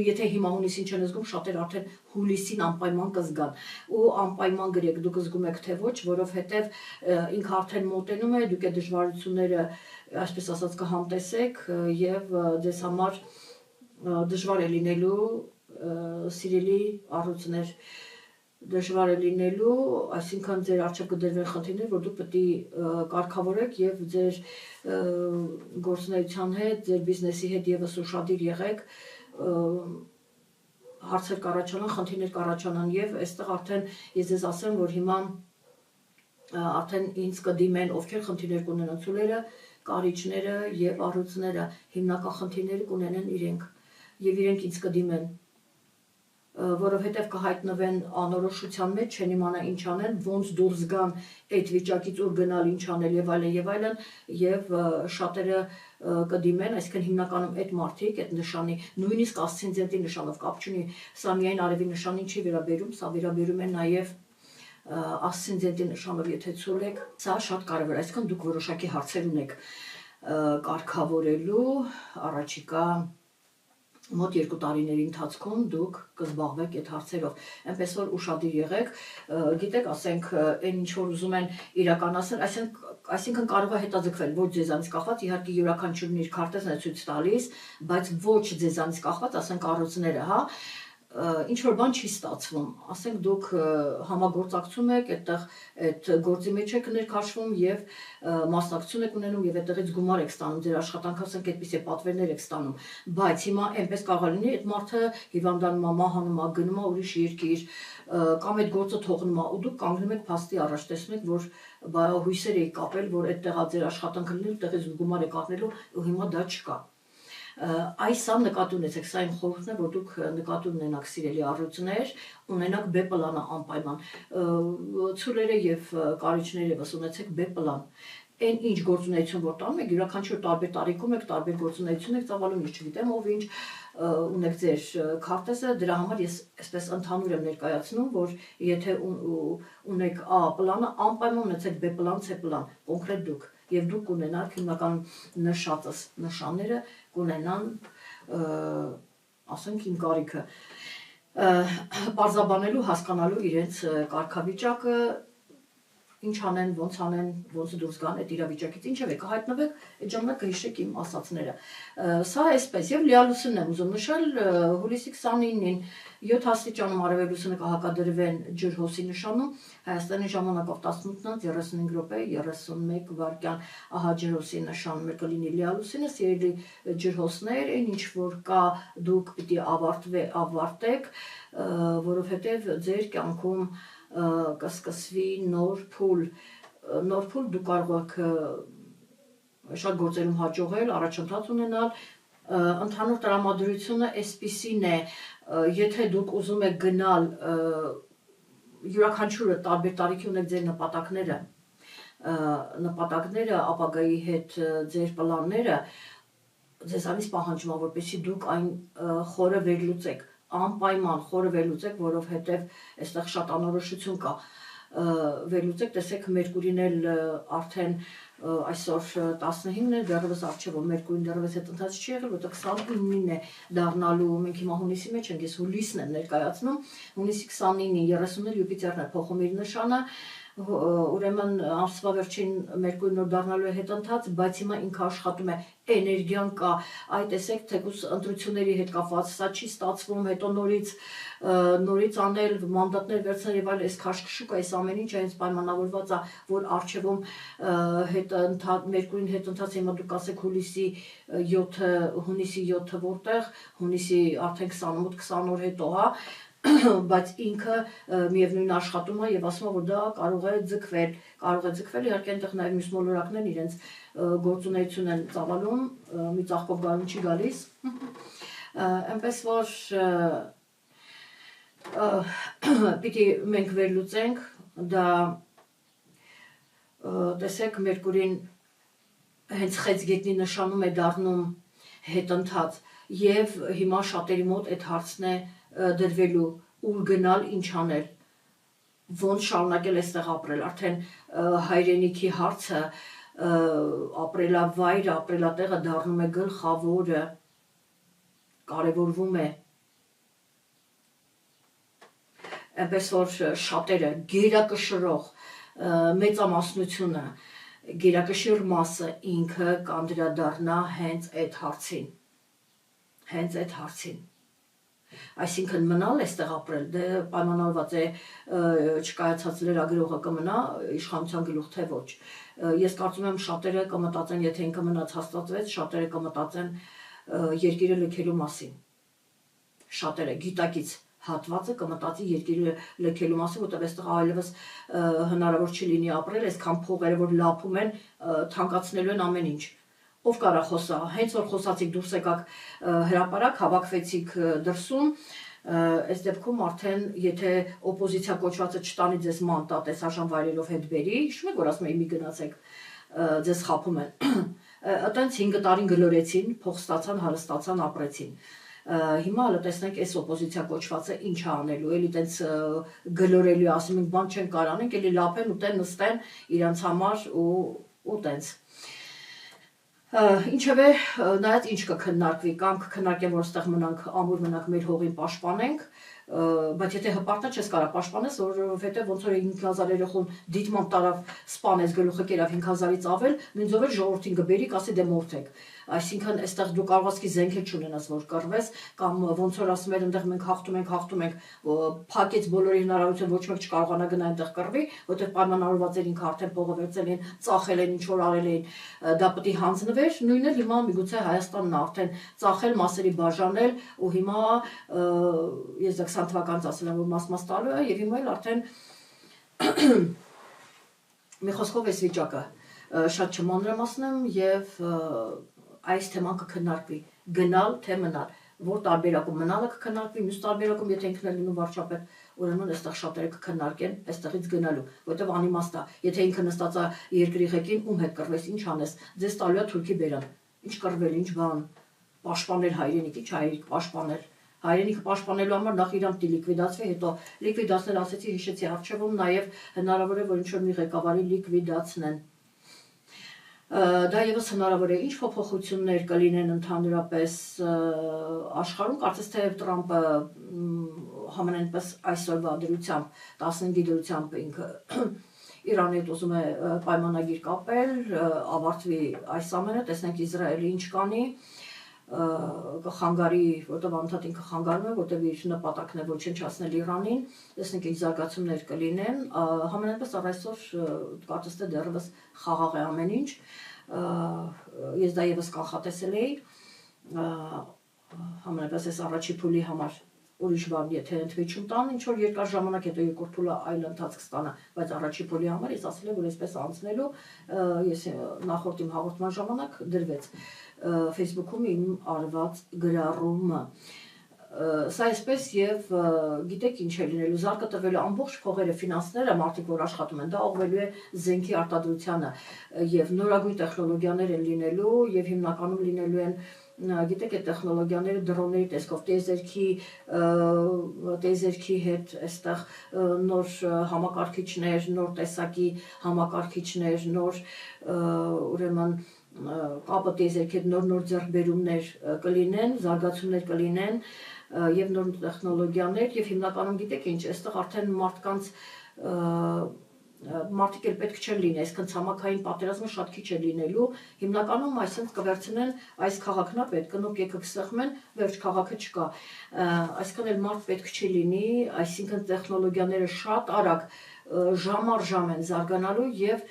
եթե հիմա հունիսին չեն զգում, շատեր արդեն հուլիսին անպայման կզգան, ու անպայման գրեք, դուք զգում եք թե ոչ, որովհետև ինքը արդեն մոտենում է, դուք այդ դժվարությունները, այսպես ասած, կհամտեսեք եւ ձեզ համար դժվար է լինելու սիրելի առյուծներ, դժվար է լինելու, այսինքն ձեր առջև կդրվեն խնդիրներ, որ դուք պետք է կարգավորեք եւ ձեր գործունեության հետ, ձեր բիզնեսի հետ եւս ուշադիր եղեք, հարցեր կառաջանան, խնդիրներ կառաջանան եւ այստեղ արդեն ես ձեզ ասեմ, որ հիմա արդեն ինձ կդիմեն ովքեր խնդիրներ կունենան ցուլերը, կարիճները եւ առյուծները, հիմնական խնդիրները կունենան իրենք եւ իրենք ինձ կդիմեն որովհետև կհայտնվեն անորոշության մեջ, չեն իմանա ինչ անեն, ոնց դուրս գան այդ վիճակից ուր գնալ, ինչ անել եւ այլն, եւ շատերը կդիմեն, այսինքն հիմնականում այդ մարդիկ, այդ նշանի, նույնիսկ ասցենդենտի նշանով կապ չունի, սա միայն արևի նշանին չի վերաբերում, սա վերաբերում է նաեւ ասցենդենտի նշանով, եթե ցույց եք, սա շատ կարեւոր է, այսինքն դուք որոշակի հարցեր ունեք կարգավորելու առաջիկա մոտ 2 տարիների ընթացքում դուք կզբաղվեք այդ հարցերով, այնպես որ ուշադիր եղեք, գիտեք, ասենք, այն ինչ որ ուզում են իրականացնել, այսինքն կարող է հետաձգվել, ոչ ձեզանից կախված, իհարկե յուրաքանչյուրն իր քարտեզն է ցույց տալիս, բայց ոչ ձեզանից կախված, ասենք առյուծները, հա, ինչ որ բան չի ստացվում, ասենք դուք համագործակցում եք, այդտեղ այդ գործի մեջ եք ներքաշվում եւ մասնակցություն եք ունենում եւ այդտեղից գումար եք ստանում, ձեր աշխատանքը ասենք այդպիսի պատվերներ եք ստանում, բայց հիմա այնպես կարող է լինի, այդ մարդը հիվանդանում է, մահանում է, գնում է ուրիշ երկիր, կամ այդ գործը թողնում է ու դուք կանգնում եք փաստի առաջ, տեսնում եք, որ հույսեր եք կապել, որ այդտեղ ձեր աշխատանքը լինի, այդտեղից գումար եք առնելու ու հիմա դա չկա։ Այս սա նկատի ունեցեք, սա իմ խորհուրդն է, որ դուք նկատի ունենաք սիրելի առյուծներ, ունենաք B պլանը անպայման, ցուլերը եւ կարիճները եւս ունեցեք B պլան։ Այն ինչ գործունեություն որ տանում եք, յուրաքանչյուր տարբեր տարիքում եք, տարբեր գործունեություն եք ծավալում, ես չգիտեմ, ով ինչ ունեք ձեր քարտեզը, դրա համար ես այսպես ընդհանուր եմ ներկայացնում, որ եթե ունեք A պլանը, անպայման ունեցեք B պլան, C պլան, կոնկրետ դուք, եւ դուք կունենաք հիմնական նշածս նշանները, կունենան, ասենք իմ կարիքը, պարզաբանելու, հասկանալու իրենց կարգավիճակը, ինչ անեն, ոնց դուրս գան այդ իրավիճակից, ինչևէ կհայտնվեք, այդ ժամանակ կհիշեք իմ ասածները։ Սա այսպես, եւ լիալուսինն եմ ուզում նշել, հուլիսի 29-ին 7 աստիճանում արևելությունը կհակադրվեն ջրհոսի նշանում, Հայաստանի ժամանակով 18:35 րոպե 31 վայրկյան, ահա ջրհոսի նշանում է կլինի լիալուսինը, սիրելի ջրհոսներ, այն ինչ որ կա դուք պիտի ավարտեք, որովհետեւ ձեր կյանքում կսկսվի նոր փուլ դու կարող եք շատ գործերում հաջողել, առաջընթաց ունենալ, ընդհանուր տրամադրությունը այսպիսին է, եթե դուք ուզում եք գնալ յուրաքանչյուրը տարբեր տարիքի ունեք ձեր նպատակները, ապագայի հետ ձեր պլանները, ձեզանից պահանջում է, որպեսզի դուք այն խորը վերլուծեք, անպայման խորը վերլուծեք, որովհետև այստեղ շատ անորոշություն կա, վերլուծեք, տեսեք Մերկուրին էլ արդեն այսօր 15-ն է, դեռևս առջևում Մերկուրին դեռևս այդ ընթացը չի եղել, որտեղ 29-ին է դառնալու, մենք հիմա հունիսի մեջ ենք, ես հուլիսն եմ ներկայացնում, հունիսի 29-ին 30-ը Յուպիտերն է փոխում իր նշանը, ուրեմն ամսվա վերջին Մերկուրին նոր դառնալու է հետընթաց, բայց հիմա ինքը աշխատում է, էներգիան կա, այ տեսեք, թեկուզ ընտրությունների հետ կապված, սա չի ստացվում, հետո նորից անել, մանդատներ վերցնել եւ այլ, այս քաշքշուկը, այս ամեն ինչ այնց պայմանավորված է, որ առջևում Մերկուրին հետընթաց, հիմա դուք ասեք հունիսի 7-ը որտեղ, հունիսի արդեն 28-20 օր հետո, հա, բայց ինքը միևնույն աշխատում է եւ ասում է, որ դա կարող է ձգվել, իհարկե այնտեղ նաեւ մյուս մոլորակներն իրենց գործունեություն են ծավալում, մի ծաղկով գարուն չի գալիս, այնպես որ պիտի մենք վերլուծենք, դա տեսեք Մերկուրին հենց խեցգետնի նշանում է դառնում հետընթաց եւ հիմա շատերի մոտ այդ հարցն է դրվելու, ուր գնալ, ինչ անել, ոնց շարունակել այստեղ ապրել, արդեն հայրենիքի հարցը, ապրելավայրը, ապրելատեղը դառնում է գլխավորը, կարևորվում է, այնպես որ շատերը գերակշռող մեծամասնությունը, գերակշիռ մասը ինքը կանդրադառնա հենց այդ հարցին, այսինքն մնալ այստեղ ապրել, դե պայմանավորված է չկայացած լրագրողը կմնա իշխանության գլուխ, թե ոչ, ես կարծում եմ շատերը կմտածեն, եթե ինքը մնաց հաստատվեց, շատերը կմտածեն երկիրը լքելու մասին, շատերը գիտակից հատվածը կմտածի երկիրը լքելու մասին, որտեղ այստեղ այլևս հնարավոր չի լինի ապրել, այսքան փողերը որ լափում են, թանկացնելու են ամեն ինչ, ով կարա խոսա, հենց որ խոսացիք դուրս եկաք հրապարակ, հավաքվեցիք դրսում, այս դեպքում արդեն եթե օպոզիցիա կոչվածը չտանի ձեզ մանդատ, այս արժան վայրերով հետ բերի, հիշում եք որ ասում եմ մի գնացեք, ձեզ խաբում են, այտենց 5 տարին գլորեցին, փող ստացան, հարստացան, ապրեցին, հիմա հələ տեսնենք այս օպոզիցիա կոչվածը ինչ է անելու, էլի տենց գլորելու, ասում ենք բան չեն կարող անենք, էլի լափեն, ուտեն, նստեն իրանց համար ու տենց Ինչևէ, նայած ինչ կքննարկվի, կամ կքննարկեն, որ ստեղ մնանք, ամուր մնանք մեր հողին պաշտպանենք, բայց եթե հպարտը չես կարող պաշտպանես, որովհետև ոնց որ 5000 երեխուն դիտմամբ տարավ սպանես գլուխը կերավ 5000-ից ավել, նույն ձև էլ ժողովրդին գբերի, կասի դե մորթեք։ Այսինքն այստեղ դու կարող ես զենքեր չունենաս, որ կռվես, կամ ոնց որ ասում են, այնտեղ մենք հաղթում ենք, փակեց բոլորի հնարավորություն, ոչ մեկ չկարողանա գնա այնտեղ կռվի, որտեղ պայմանավորված էր ինքը արդեն փողը վերցել են, ծախել են, ինչ որ արել են, դա պետք է հանձնվեր, նույնն էլ հիմա միգուցե Հայաստանն արդեն ծախել, մասերի բաժանել, ու հիմա ես 20 թվականից ասել եմ, որ մաս տալու է, եւ հիմա էլ արդեն մի խոսքով էս վիճակը շատ չմանրամասնեմ եւ այս թեման կքննարկվի, գնալ թե մնալ, որ տարբերակում մնալը կքննարկվի, մյուս տարբերակում եթե ինքն է լինում վարչապետ, ուրեմն այստեղ շատերը կքննարկեն այստեղից գնալու, որովհետեւ անիմաստ է, եթե ինքը նստած է երկրի ղեկին, ում հետ կռվես, ինչ անես, ձեզ տալու է թուրքի բերան, ինչ կռվել, ինչ բան, պաշտպանել հայրենիքը, ինչ հայրենիք պաշտպանել, հայրենիքը պաշտպանելու համար նախ իրանք դի լիկվիդացվի, հետո լիկվիդացնել ասեցի, հիշեցի առջևում նաեւ հնարավոր է, որ ինչ որ մի ղեկավարի լիկվիդացնեն։ Դա եւս հնարավոր է, ինչ փոփոխություններ կլինեն ընդհանրապես աշխարհում, կարծես թե Տրամպը համենայնպես այսօրվա դրությամբ 15-ի դրությամբ ինքը Իրանի հետ ուզում է պայմանագիր կապել, ավարտվի այս ամենը, տեսնենք Իսրայելը ինչ կանի, կխանգարի, որտեղ անդադ ինքը խանգարում է, որտեղ իր նպատակն է ոչնչացնել Իրանին, տեսնենք ինչ զարգացումներ կլինեն, համենայնպես առ այսօր կարծես թե դեռևս խաղաղ է ամեն ինչ, ես դա եւս կանխատեսել էի, համենայնպես այս առաջի փուլի համար ուրիշ բան, եթե ընդմիջում տան, ինչ որ երկար ժամանակ հետո երկրորդ փուլը այլ ընթացք ստանա, բայց առաջի փուլի համար ես ասել եմ, որ այսպես անցնելու, ես նախորդ իմ հաղորդման ժամանակ դրվեց Facebook-ում իմ արված գրառումը։ Սա այսպես եւ գիտեք ինչ է լինելու, զարկը տրվելու ամբողջ փողերը, ֆինանսները, մարդիկ որ աշխատում են, դա ուղղվելու է զենքի արտադրությանը եւ նորագույն տեխնոլոգիաներ են լինելու եւ հիմնականում լինելու են գիտեք այդ տեխնոլոգիաները դրոնների տեսքով տեյզերքի հետ այստեղ նոր համակարգիչներ, նոր տեսակի համակարգիչներ, նոր ուրեմն կապը տեյզերքի հետ նոր ձեռքբերումներ կլինեն, զարգացումներ կլինեն եւ նոր տեխնոլոգիաներ եւ հիմնականում գիտեք ինչ, այստեղ արդեն մարդիկ էլ պետք չեն լինի, այսքան ցամաքային պատերազմը շատ քիչ է լինելու, հիմնականում այսինքն կվերցնեն այս քաղաքն է պետք, կնոք եկը կսեղմեն, վերջ քաղաքը չկա, այսքան էլ մարդ պետք չի լինի, այսինքն տեխնոլոգիաները շատ արագ ժամ առ ժամ են զարգանալու եւ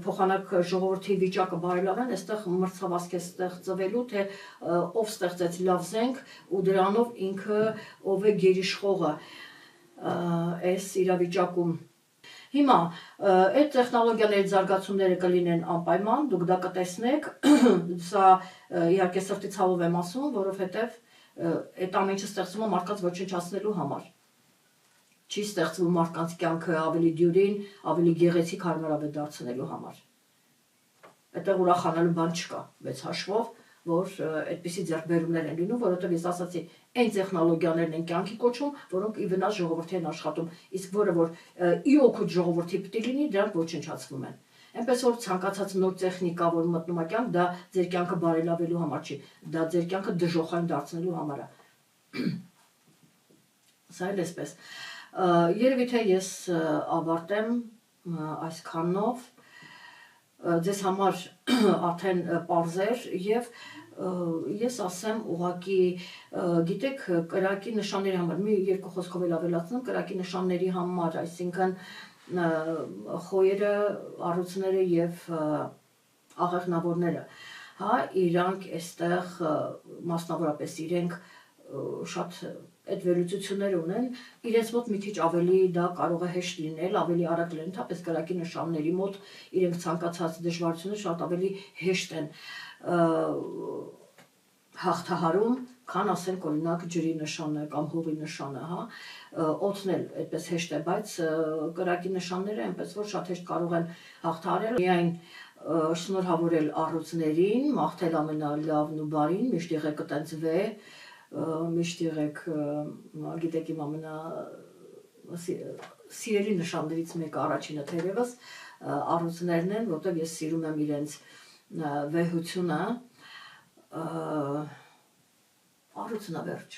փոխանակ ժողովրդի վիճակը բարելավեն, այստեղ մրցավազք է ստեղծվելու, թե ով ստեղծեց լավ զենք ու դրանով ինքը ով է գերիշխողը այս իրավիճակում։ Հիմա այդ տեխնոլոգիաների զարգացումները կլինեն անպայման, դուք դա կտեսնեք, սա իհարկե սրտի ցավով եմ ասում, որովհետև այդ ամեն ինչը ստեղծվում է մարդկանց ոչնչացնելու համար։ Չի ստեղծվում մարդկանց կյանքը ավելի դյուրին, ավելի գեղեցիկ հարմարավետ դարձնելու համար։ Այդտեղ ուրախանալու բան չկա, բայց հաշվով, որ այդպիսի ձեռքբերումներ են լինում, որովհետև ես ասացի, այն տեխնոլոգիաներն են կյանքի կոչում, որոնք ի վնաս ժողովրդի են աշխատում, իսկ որը որ ի օգուտ ժողովրդի պետք է լինի, դրանք ոչնչացվում են։ Այնպես որ ցանկացած նոր տեխնիկա, որ մտնում է կյանք, դա ձեր կյանքը բարելավելու համար չի, դա ձեր կյանքը դժոխային դարձնելու համար է։ Սա էլ էսպես։ Երևի թե ես ավարտեմ այսքանով, ձեզ համար արդեն պարզեր եւ ես ասեմ ուղղակի գիտեք կրակի նշանների համար մի երկու խոսքով էլ ավելացնեմ կրակի նշանների համար, այսինքն խոյերը, առյուծները եւ աղեղնավորները, հա, իրանք այստեղ մասնավորապես իրենք շատ այդ վերլուծությունները ունեն, իրենց մոտ մի քիչ ավելի դա կարող է հեշտ լինել, ավելի արագ լինել, թապես կրակի նշանների մոտ իրենք ցանկացած դժվարությունները շատ ավելի հեշտ են հաղթահարում, քան ասենք օրինակ ջրի նշանը կամ հողի նշանը, հա, օդն էլ այդպես հեշտ է, բայց կրակի նշանները այնպես որ շատ հեշտ կարող են հաղթահարել, միայն շնորհավորել առյուծներին, մաղթել ամենալավն ու բարին, միշտ եղեք այտենց վե, միշտ եղեք, գիտեք իմ սիրելի նշաններից մեկը առաջինը թերևս առյուծներն են, որտեղ ես սիրում եմ իրենց վեհությունը, առյուծնա վերջ,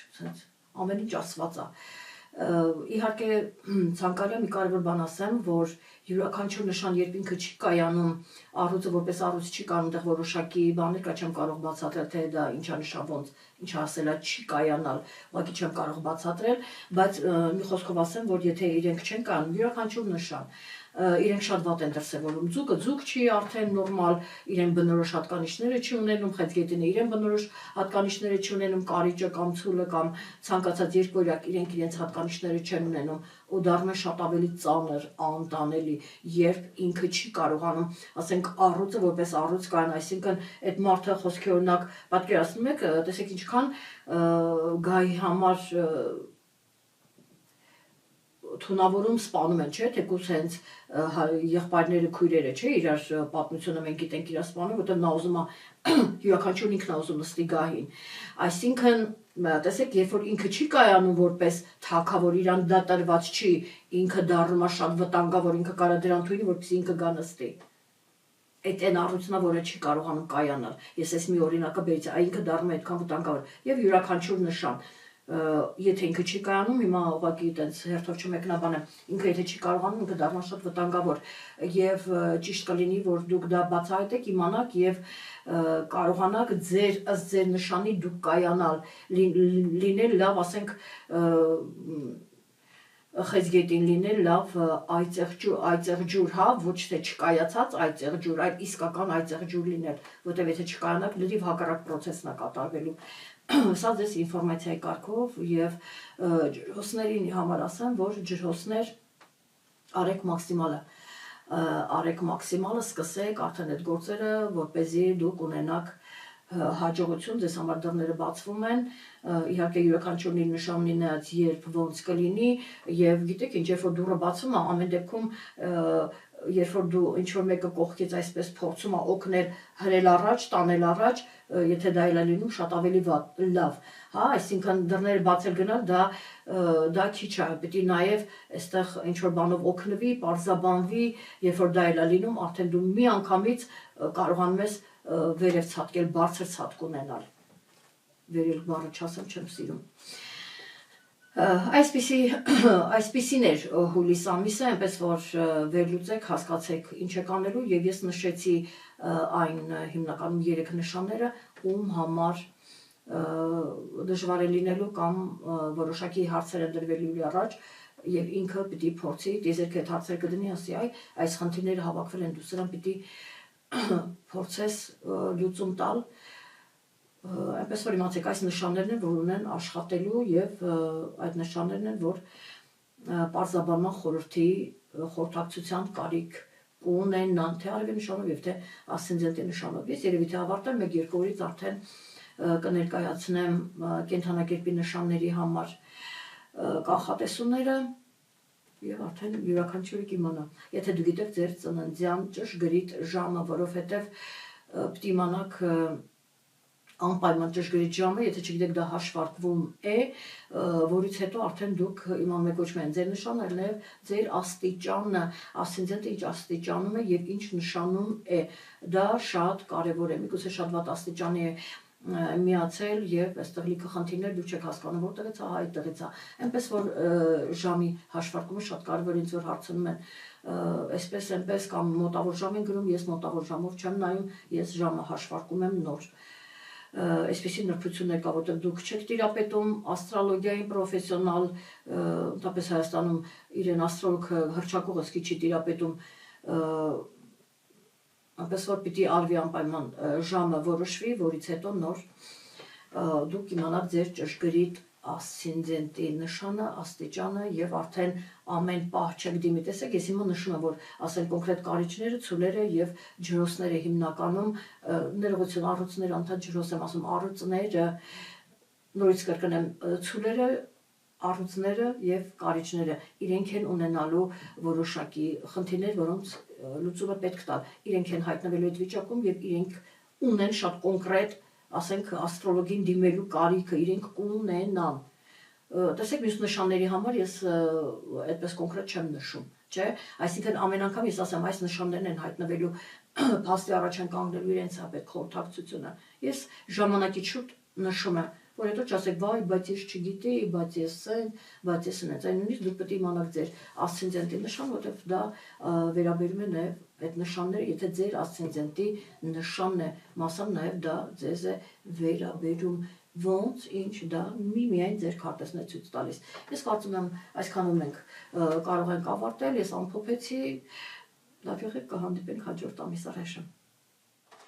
ամեն ինչ ասված է։ Իհարկե ցանկալի մի կարևոր բան ասեմ, որ յուրաքանչյուր նշան երբ ինքը չի կայանում, առյուծը որպես առյուծ չի կայանում, այդտեղ որոշակի բաներ կա, չեմ կարող բացատրել, թե դա ինչա նշան, ոնց ինչա ասելա չի կայանալ, ուղղակի չեմ կարող բացատրել, բայց մի խոսքով ասեմ, որ եթե իրենք չեն կայանում, յուրաքանչյուր նշան իրենք շատ վատ են դրսևորում, ձուկը ձուկ չի, արդեն նորմալ իրեն բնորոշ հատկանիշները չի ունենում, խեցգետինը իրեն բնորոշ հատկանիշները չի ունենում, կարիճը կամ ցուլը կամ ցանկացած երկորյակ իրենք իրենց հատկանիշները չեն ունենում ու դառնում է շատ ավելի ծանր, անտանելի, երբ ինքը չի կարողանում, ասենք առյուծը որպես առյուծ կայան, այսինքն այդ մարդը խոսքի օրինակ պատկերացնում եք, տեսեք ինչքան գայի համար թունավորում սպանում են, չէ, թեկուզ հենց եղբայրները քույրերը, չէ, իրար պատմությունը մենք գիտենք իրար սպանում, որտեղ նա ուզում է յուրաքանչյուրն ինքն է ուզում նստի գահին։ Այսինքն, տեսեք, երբ որ ինքը չի կայանում որպես թագավոր, իրան դա տրված չի, ինքը դառնում է շատ վտանգավոր, ինքը կարա դրան թույնի, որպեսզի ինքը գա նստի։ Այդ այն առույցն է, որը չի կարողանում կայանալ։ Ես այս մի օրինակը բերեցի, ինքը դառնում է այդքան վտանգավոր եւ յուրաքանչյուր նշան եթե ինքը չի կարողանում, հիմա ուղղակի այտենց հերթով չմեկնաբանեմ, ինքը եթե չի կարողանում, ինքը դառնա շատ վտանգավոր եւ ճիշտ կլինի, որ դուք դա բացահայտեք, իմանաք եւ կարողանաք ձեր ըստ ձեր նշանի դուք կայանալ, լինել լավ, ասենք խեցգետին լինել լավ այծեղ ջուր, հա, ոչ թե չկայացած այծեղ ջուր, այլ իսկական այծեղ ջուր լինել, որտեղ եթե չկայանաք, լրիվ հակառակ պրոցեսն է կատարվելու։ Սա ձեզ ինֆորմացիայի կարգով եւ ջրհոսների համար ասեմ, որ ջրհոսներ արեք մաքսիմալը, սկսեք արդեն այդ գործերը, որպեսզի դուք ունենաք հաջողություն, ձեզ համար դռները բացվում են, իհարկե յուրաքանչյուրն իր նշանն ունենած երբ ոնց կլինի եւ գիտեք ինչ, երբ որ դուռը բացվում է, ամեն դեպքում երբ որ դու ինչ որ մեկը կողքից այսպես փորձում է օգնել հրել առաջ, տանել առաջ, եթե դա էլ է լինում, շատ ավելի լավ, հա, այսինքն դռները բացել գնալ, դա քիչ է, պետք է նաեւ այստեղ ինչ որ բանով օգնվի, պարզաբանվի, երբ որ դա էլ է լինում, արդեն դու մի անգամից կարողանում ես վերև ցատկել, բարձր ցատկ ունենալ։ Վերել բառը չասեմ, չեմ սիրում։ Այսպիսին էր հուլիս ամիսը, այնպես որ վերլուծեք, հասկացեք ինչ եք անելու եւ ես նշեցի այն հիմնականում 3 նշանները, ում համար դժվար է լինելու կամ որոշակի հարցեր են դրվելու իր առաջ եւ ինքը պիտի փորձի, դիզերք այդ հարցերը կդնի, ասի այ այս խնդիրները հավաքվել են, դու սրան պիտի փորձես լուծում տալ, այնպես որ իմացեք, այս նշաններն են, որ ունեն աշխատելու եւ այդ նշաններն են, որ պարզաբանման խորհրդի խորհրդակցության կարիք կունենան, թե արևի նշանով եւ թե ասցենդենտի նշանով։ Ես երևի թե ավարտեմ 1-2 օրից արդեն կներկայացնեմ կենթանակերպի նշանների համար կանխատեսումները եւ արդեն յուրաքանչյուրը կիմանա։ Եթե դու գիտեք ձեր ծննդյան ճշգրիտ ժամը, որովհետեւ պիտի իմանաք անպայման ճշգրիտ ժամը, եթե չգիտեք դա հաշվարկվում է, որից հետո արդեն դուք իմանում եք ոչ միայն ձեր նշանը, այլ նաեւ ձեր աստիճանը, ասցենդենտը ինչ աստիճանում է եւ ինչ նշանում է։ Դա շատ կարեւոր է, միգուցե շատ վատ աստիճանի է միացել եւ այստեղ լիքը խնդիրներ դուք չեք հասկանում որտեղից է, այդտեղից է։ Այնպես որ ժամի հաշվարկումը շատ կարևոր է, ինձ որ հարցնում են այսպես այնպես կամ մոտավոր ժամ են գրում, ես մոտավոր ժամով չեմ նայում, ես ժամը հաշվարկում եմ նոր։ Այսպիսի նրբություններ կա, որտեղ դուք չեք տիրապետում աստրոլոգիային պրոֆեսիոնալ, ընդհանրապես Հայաստանում իրեն աստրոլոգ հռչակողը սկի չի տիրապետում, այնպես որ պիտի արվի անպայման ժամը որոշվի, որից հետո նոր դուք իմանաք ձեր ճշգրիտ ասցենդենտի նշանը, աստիճանը եւ արդեն ամեն պահ չեք դիմի։ Տեսեք, ես հիմա նշում եմ, որ ասեն կոնկրետ կարիճները, ցուլերը եւ ջրոսները հիմնականում ներողություն, առյուծները, անդադ ջրոս եմ ասում, առյուծները, նորից կրկնեմ, ցուլերը, առյուծները եւ կարիճները իրենք են ունենալու որոշակի խնդիրներ, որոնց լուծումը պետք տալ։ Իրենք են հայտնվելու այդ վիճակում եւ իրենք ունեն շատ կոնկրետ, ասենք աստրոլոգին դիմելու կարիքը, իրենք կունենան։ Տեսեք, մյուս նշանների համար ես այդպես կոնկրետ չեմ նշում, չէ՞։ Այսինքն ամեն անգամ ես ասեմ, այս նշաններն են հայտնվելու, փաստի առաջ են կանգնելու իրենց հետ խորհրդակցությունը։ Ես ժամանակի շուտ նշում եմ, որ հետո չասեք, վայ, բայց ես չգիտեի, բայց ես սեն, բայց ես սենց, այն նույնիսկ դուք պետք է իմանաք ձեր ասցենդենտի նշան, որտեղ դա վերաբերում է նաև այդ նշանները, եթե ձեր ասցենդենտի նշանն է մասամբ, նաև դա ձեզ է վերաբերում ոնց, ինչ դա միայն ձեր քարտեզն է ցույց տալիս։ Ես կարծում եմ, այսքանով մենք կարող ենք ավարտել, ես ամփոփեցի, լավ եղեք, կհանդիպենք հաջորդ ամիս առայժմ։